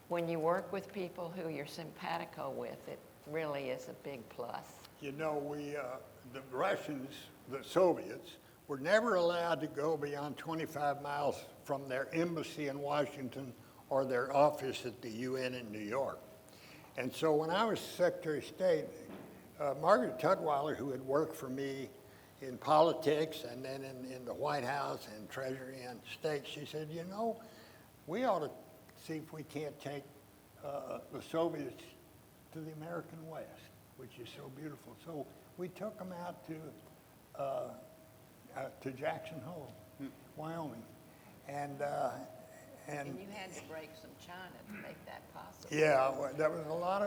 when you work with people who you're simpatico with, it really is a big plus. The Russians, the Soviets, were never allowed to go beyond 25 miles from their embassy in Washington or their office at the UN in New York. And so when I was Secretary of State, Margaret Tutwiler, who had worked for me in politics and then in the White House and Treasury and State, she said, we ought to see if we can't take the Soviets to the American West, which is so beautiful. So we took them out to Jackson Hole, Wyoming. And you had to break some china to make that possible. yeah, well, there was a lot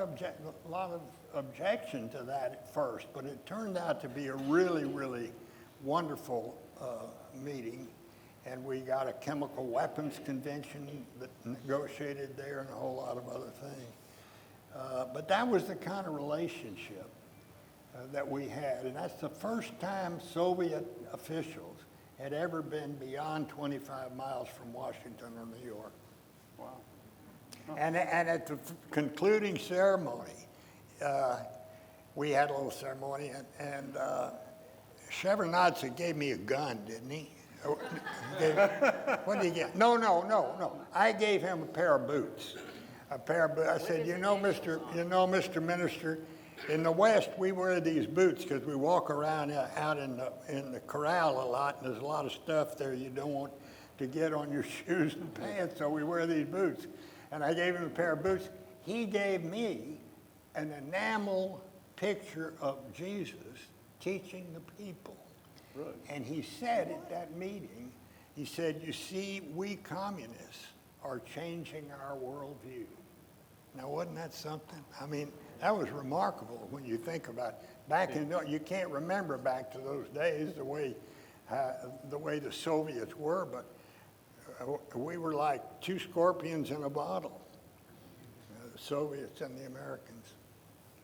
of objection to that at first, but it turned out to be a really, really wonderful meeting. And we got a chemical weapons convention that negotiated there and a whole lot of other things. But that was the kind of relationship that we had. And that's the first time Soviet officials had ever been beyond 25 miles from Washington or New York. Wow. And at the concluding ceremony, we had a little ceremony, and Shevardnadze gave me a gun, didn't he? What did he get? No. I gave him a pair of boots. A pair of boots. I said, Mr. Minister, in the West, we wear these boots because we walk around out in the corral a lot, and there's a lot of stuff there you don't want to get on your shoes and pants, so we wear these boots. And I gave him a pair of boots. He gave me an enamel picture of Jesus teaching the people. Really? And he said at that meeting, he said, you see, we communists are changing our worldview. Now, wasn't that something? I mean, that was remarkable when you think about it. Back in, you can't remember back to those days the way the Soviets were, but we were like two scorpions in a bottle, the Soviets and the Americans.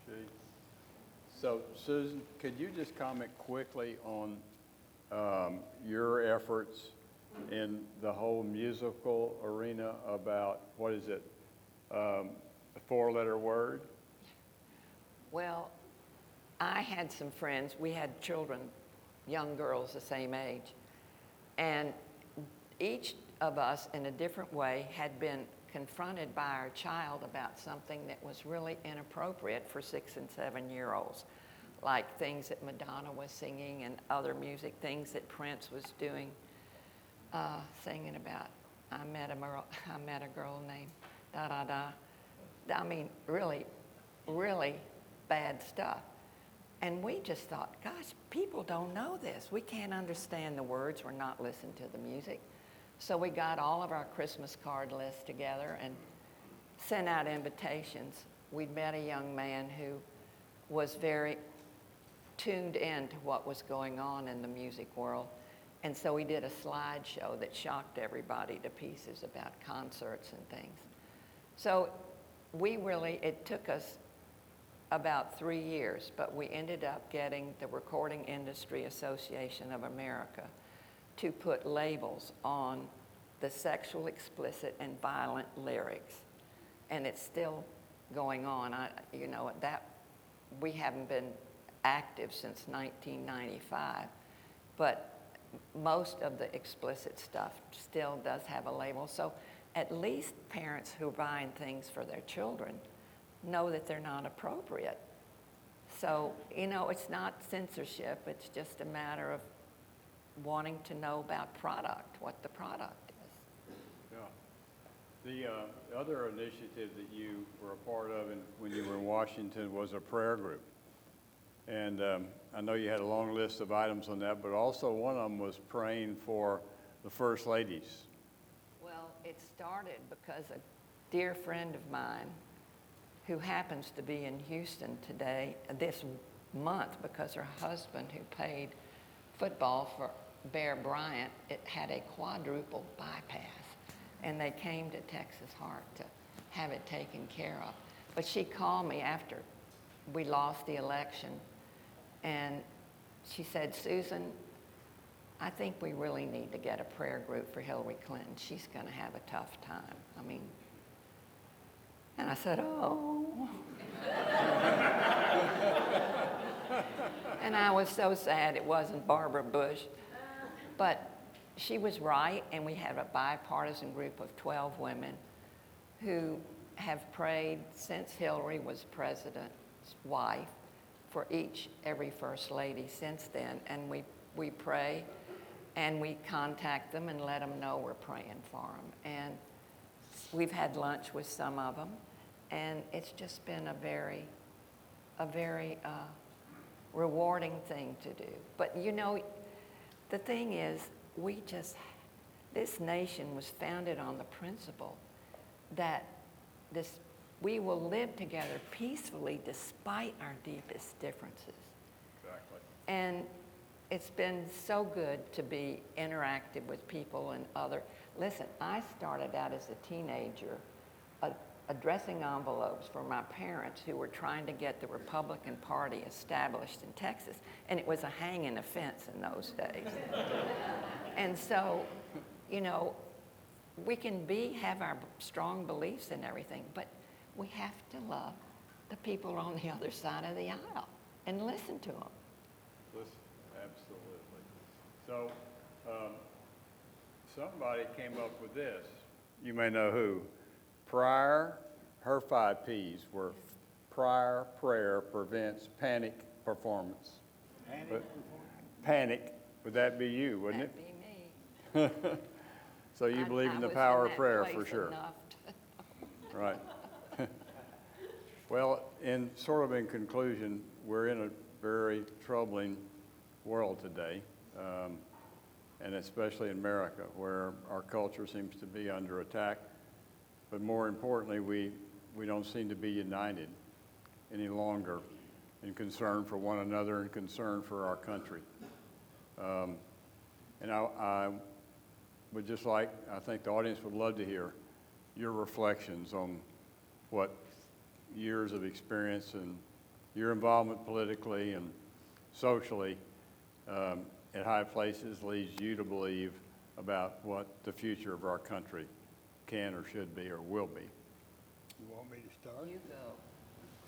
Gee. So, Susan, could you just comment quickly on your efforts in the whole musical arena about, what is it, a four-letter word? Well, I had some friends. We had children, young girls the same age. And each of us, in a different way, had been confronted by our child about something that was really inappropriate for 6- and 7-year-olds, like things that Madonna was singing and other music, things that Prince was doing, singing about, I met a girl named da-da-da. I mean, really, really bad stuff. And we just thought, gosh, people don't know this. We can't understand the words. We're not listening to the music. So we got all of our Christmas card lists together, and sent out invitations. We'd met a young man who was very tuned in to what was going on in the music world. And so he did a slideshow that shocked everybody to pieces about concerts and things. So it took us about 3 years, but we ended up getting the Recording Industry Association of America to put labels on the sexual, explicit, and violent lyrics. And it's still going on. We haven't been active since 1995, but most of the explicit stuff still does have a label. So at least parents who are buying things for their children know that they're not appropriate. So, it's not censorship, it's just a matter of wanting to know about product, what the product is. Yeah. The other initiative that you were a part of when you were in Washington was a prayer group. And I know you had a long list of items on that, but also one of them was praying for the First Ladies. Well, it started because a dear friend of mine who happens to be in Houston this month, because her husband, who played football for Bear Bryant, it had a quadruple bypass. And they came to Texas Heart to have it taken care of. But she called me after we lost the election, and she said, Susan, I think we really need to get a prayer group for Hillary Clinton. She's going to have a tough time. And I said, oh. And I was so sad it wasn't Barbara Bush. But she was right, and we have a bipartisan group of 12 women who have prayed since Hillary was president's wife for every First Lady since then. And we pray, and we contact them and let them know we're praying for them. And we've had lunch with some of them, and it's just been a very rewarding thing to do. But the thing is, this nation was founded on the principle that we will live together peacefully despite our deepest differences. Exactly. And it's been so good to be interactive with people and listen, I started out as a teenager addressing envelopes for my parents who were trying to get the Republican Party established in Texas, and it was a hanging offense in those days. And so, we can have our strong beliefs and everything, but we have to love the people on the other side of the aisle and listen to them. Listen, absolutely. So, somebody came up with this. You may know who. Her 5 P's were prior prayer prevents panic performance. Panic, would that be you, wouldn't it? That'd be me. So you believe in the power of prayer for sure. Right. Well, in conclusion, we're in a very troubling world today, and especially in America, where our culture seems to be under attack. But more importantly, we don't seem to be united any longer in concern for one another and concern for our country. And I would just I think the audience would love to hear your reflections on what years of experience and your involvement politically and socially at high places leads you to believe about what the future of our country can or should be or will be. You want me to start? You go.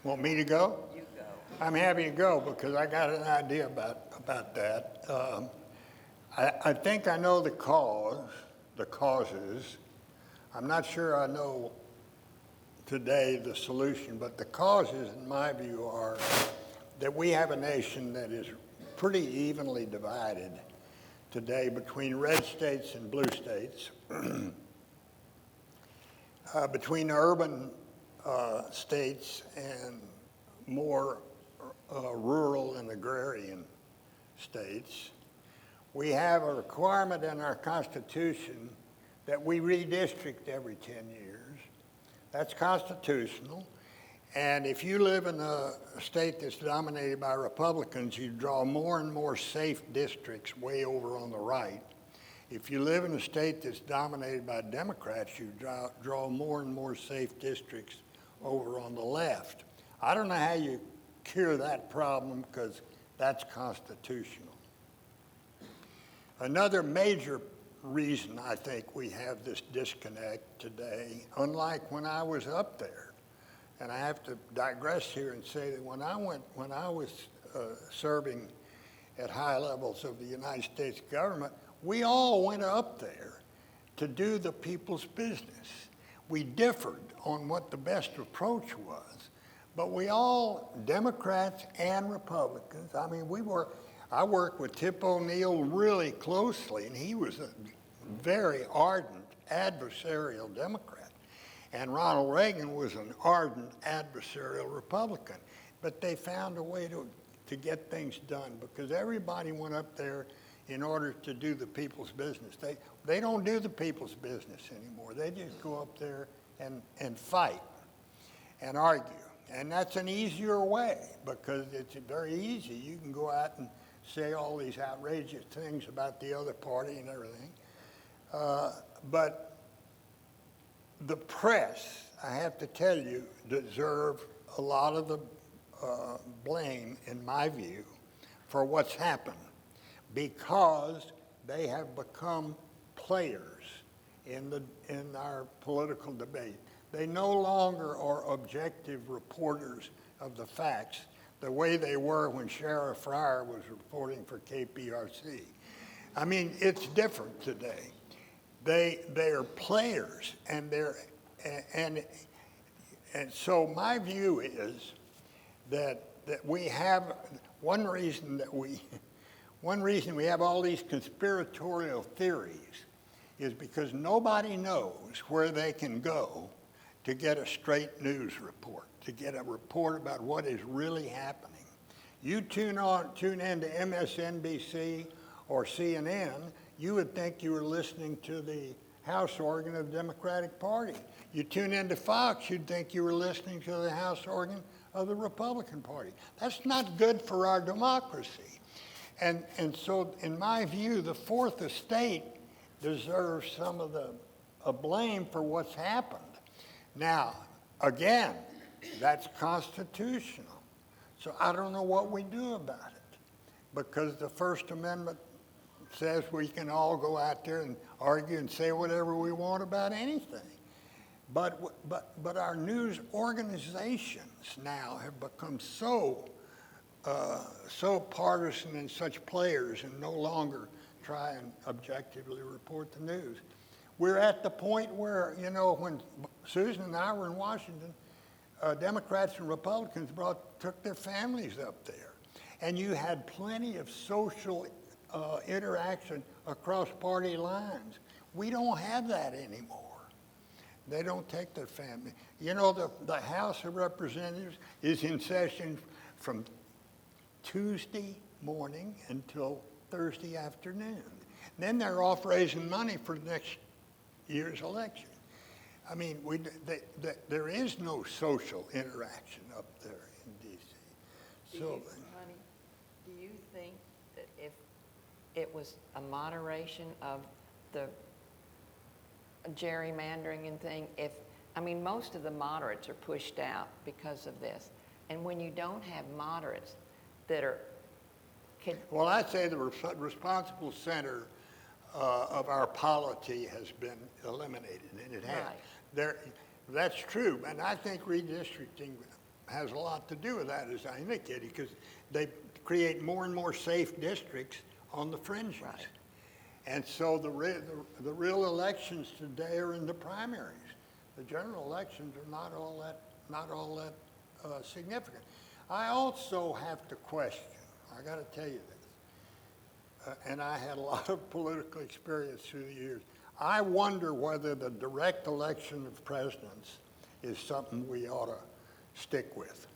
Want me to go? You go. I'm happy to go because I got an idea about that. I think I know the causes. I'm not sure I know today the solution, but the causes, in my view, are that we have a nation that is pretty evenly divided today between red states and blue states, between urban states and more rural and agrarian states. We have a requirement in our Constitution that we redistrict every 10 years. That's constitutional. And if you live in a state that's dominated by Republicans, you draw more and more safe districts way over on the right. If you live in a state that's dominated by Democrats, you draw more and more safe districts over on the left. I don't know how you cure that problem because that's constitutional. Another major reason I think we have this disconnect today, unlike when I was up there, and I have to digress here and say that when I was serving at high levels of the United States government, we all went up there to do the people's business. We differed on what the best approach was, but we all, Democrats and Republicans, I mean, I worked with Tip O'Neill really closely, and he was a very ardent adversarial Democrat. And Ronald Reagan was an ardent adversarial Republican. But they found a way to get things done because everybody went up there in order to do the people's business. They don't do the people's business anymore. They just go up there and fight and argue. And that's an easier way because it's very easy. You can go out and say all these outrageous things about the other party and everything. But the press, I have to tell you, deserve a lot of the blame, in my view, for what's happened because they have become players in our political debate. They no longer are objective reporters of the facts the way they were when Sheriff Fryer was reporting for KPRC. I mean, it's different today. They are players, and so my view is that we have one reason we have all these conspiratorial theories is because nobody knows where they can go to get a straight news report, to get a report about what is really happening. You tune in to MSNBC or CNN, you would think you were listening to the House organ of the Democratic Party. You tune into Fox, you'd think you were listening to the House organ of the Republican Party. That's not good for our democracy. And so, in my view, the Fourth Estate deserves some of the blame for what's happened. Now, again, that's constitutional. So I don't know what we do about it because the First Amendment says we can all go out there and argue and say whatever we want about anything. But our news organizations now have become so partisan and such players and no longer try and objectively report the news. We're at the point where, when Susan and I were in Washington, Democrats and Republicans took their families up there. And you had plenty of social interaction across party lines. We don't have that anymore. They don't take their family. The House of Representatives is in session from Tuesday morning until Thursday afternoon. Then they're off raising money for next year's election. I mean, there is no social interaction up there in D.C. Honey, do you think that if it was a moderation of the gerrymandering and thing, most of the moderates are pushed out because of this. And when you don't have moderates that are... Well, I'd say the responsible center of our polity has been eliminated, and it has. Right. That's true, and I think redistricting has a lot to do with that, as I indicated, because they create more and more safe districts on the fringes. Right. And so the real elections today are in the primaries. The general elections are not all that significant. I also have to question, I got to tell you this, and I had a lot of political experience through the years. I wonder whether the direct election of presidents is something we ought to stick with.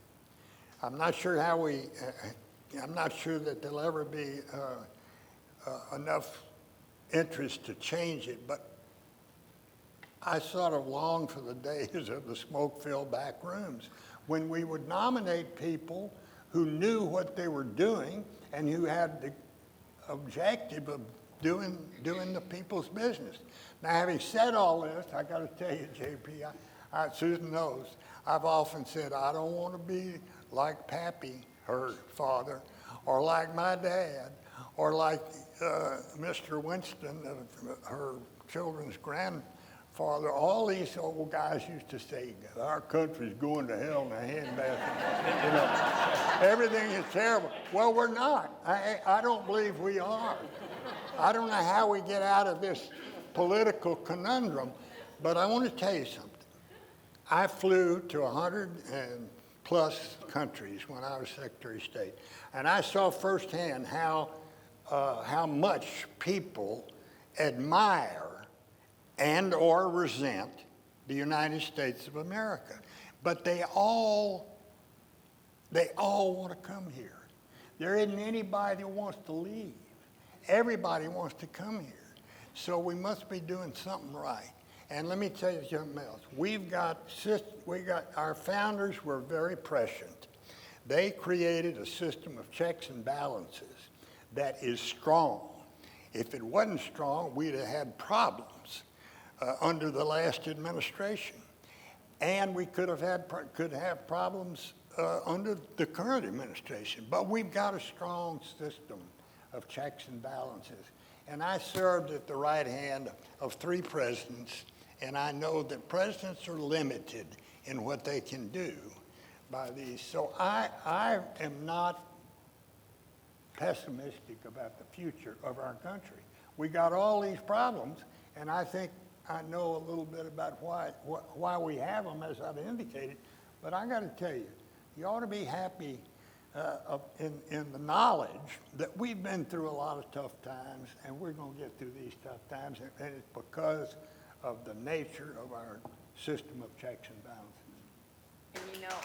I'm not sure I'm not sure that there'll ever be enough interest to change it, but I sort of long for the days of the smoke-filled back rooms when we would nominate people who knew what they were doing and who had the objective of doing the people's business. Now, having said all this, I got to tell you, JP, Susan knows, I've often said I don't want to be like Pappy, her father, or like my dad, or like Mr. Winston, her children's grandfather. All these old guys used to say, our country's going to hell in a handbasket. You know, everything is terrible. Well, we're not. I don't believe we are. I don't know how we get out of this political conundrum, but I want to tell you something. I flew to 100 and plus countries when I was Secretary of State, and I saw firsthand how much people admire and or resent the United States of America. But they all want to come here. There isn't anybody who wants to leave. Everybody wants to come here. So we must be doing something right. And let me tell you something else. Our founders were very prescient. They created a system of checks and balances that is strong. If it wasn't strong, we'd have had problems under the last administration. And we could have problems under the current administration. But we've got a strong system of checks and balances. And I served at the right hand of 3 presidents, and I know that presidents are limited in what they can do by these. So I am not pessimistic about the future of our country. We got all these problems, and I think I know a little bit about why we have them, as I've indicated. But I got to tell you, you ought to be happy in the knowledge that we've been through a lot of tough times, and we're going to get through these tough times, and it's because of the nature of our system of checks and balances. And you know,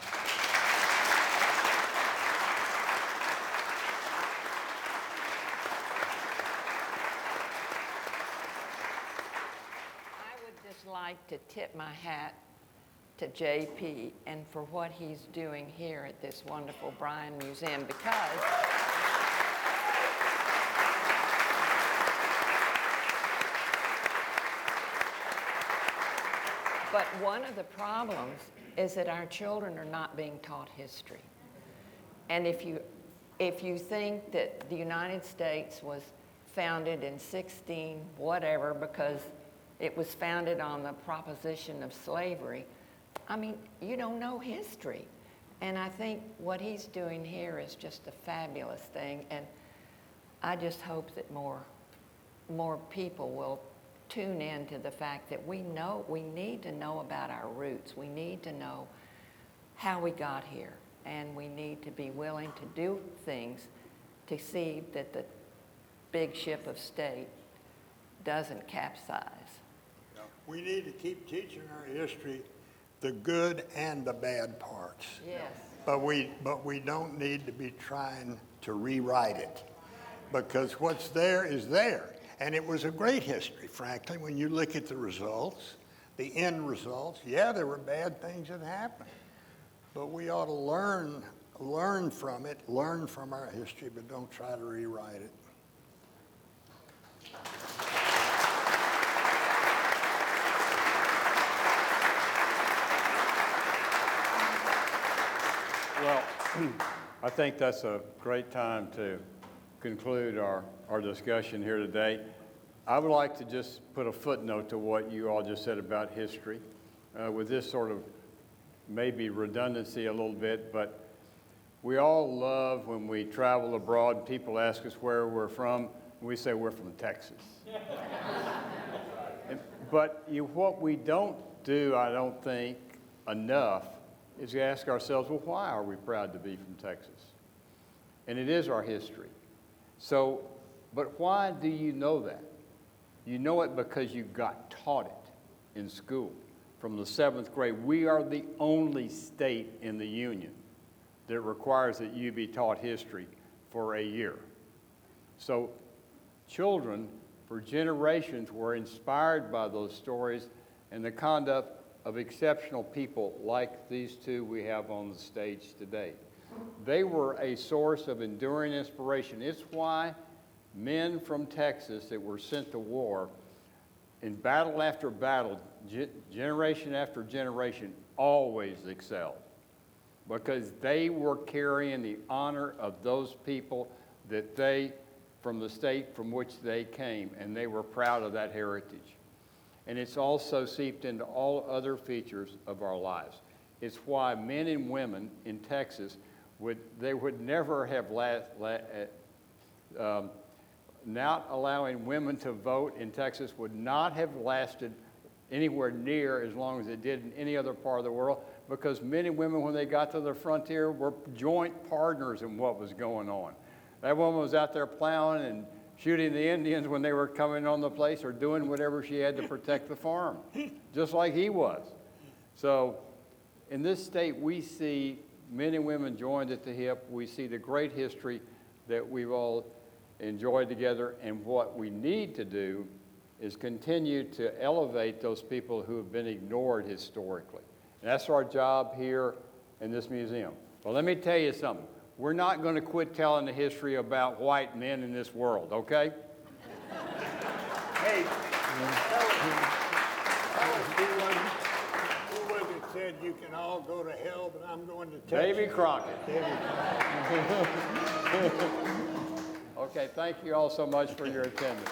I would just like to tip my hat to JP and for what he's doing here at this wonderful Bryan Museum, because but one of the problems is that our children are not being taught history. And if you think that the United States was founded in 16 whatever because it was founded on the proposition of slavery, I mean, you don't know history. And I think what he's doing here is just a fabulous thing. And I just hope that more people will tune in to the fact that we need to know about our roots. We need to know how we got here. And we need to be willing to do things to see that the big ship of state doesn't capsize. We need to keep teaching our history, the good and the bad parts. Yes. But we don't need to be trying to rewrite it, because what's there is there. And it was a great history, frankly, when you look at the results, the end results. Yeah, there were bad things that happened, but we ought to learn from it, learn from our history, but don't try to rewrite it. Well, I think that's a great time to conclude our discussion here today. I would like to just put a footnote to what you all just said about history, with this sort of maybe redundancy a little bit, but we all love when we travel abroad, people ask us where we're from, and we say we're from Texas. But what we don't do, I don't think, enough is to ask ourselves, well, why are we proud to be from Texas? And it is our history. So, but why do you know that? You know it because you got taught it in school. From the 7th grade, we are the only state in the Union that requires that you be taught history for a year. So children for generations were inspired by those stories, and the conduct of exceptional people like these two we have on the stage today. They were a source of enduring inspiration. It's why men from Texas that were sent to war in battle after battle, generation after generation, always excelled, because they were carrying the honor of those people that they, from the state from which they came, and they were proud of that heritage. And it's also seeped into all other features of our lives. It's why men and women in Texas would never have not allowing women to vote in Texas would not have lasted anywhere near as long as it did in any other part of the world, because men and women, when they got to the frontier, were joint partners in what was going on. That woman was out there plowing and shooting the Indians when they were coming on the place, or doing whatever she had to protect the farm, just like he was. So in this state, we see men and women joined at the hip. We see the great history that we've all enjoyed together, and what we need to do is continue to elevate those people who have been ignored historically. And that's our job here in this museum. Well, let me tell you something. We're not going to quit telling the history about white men in this world, okay? Hey, who was it said you can all go to hell, but I'm going to Texas? Davy Crockett. Davy Crockett. Okay, thank you all so much for your attendance.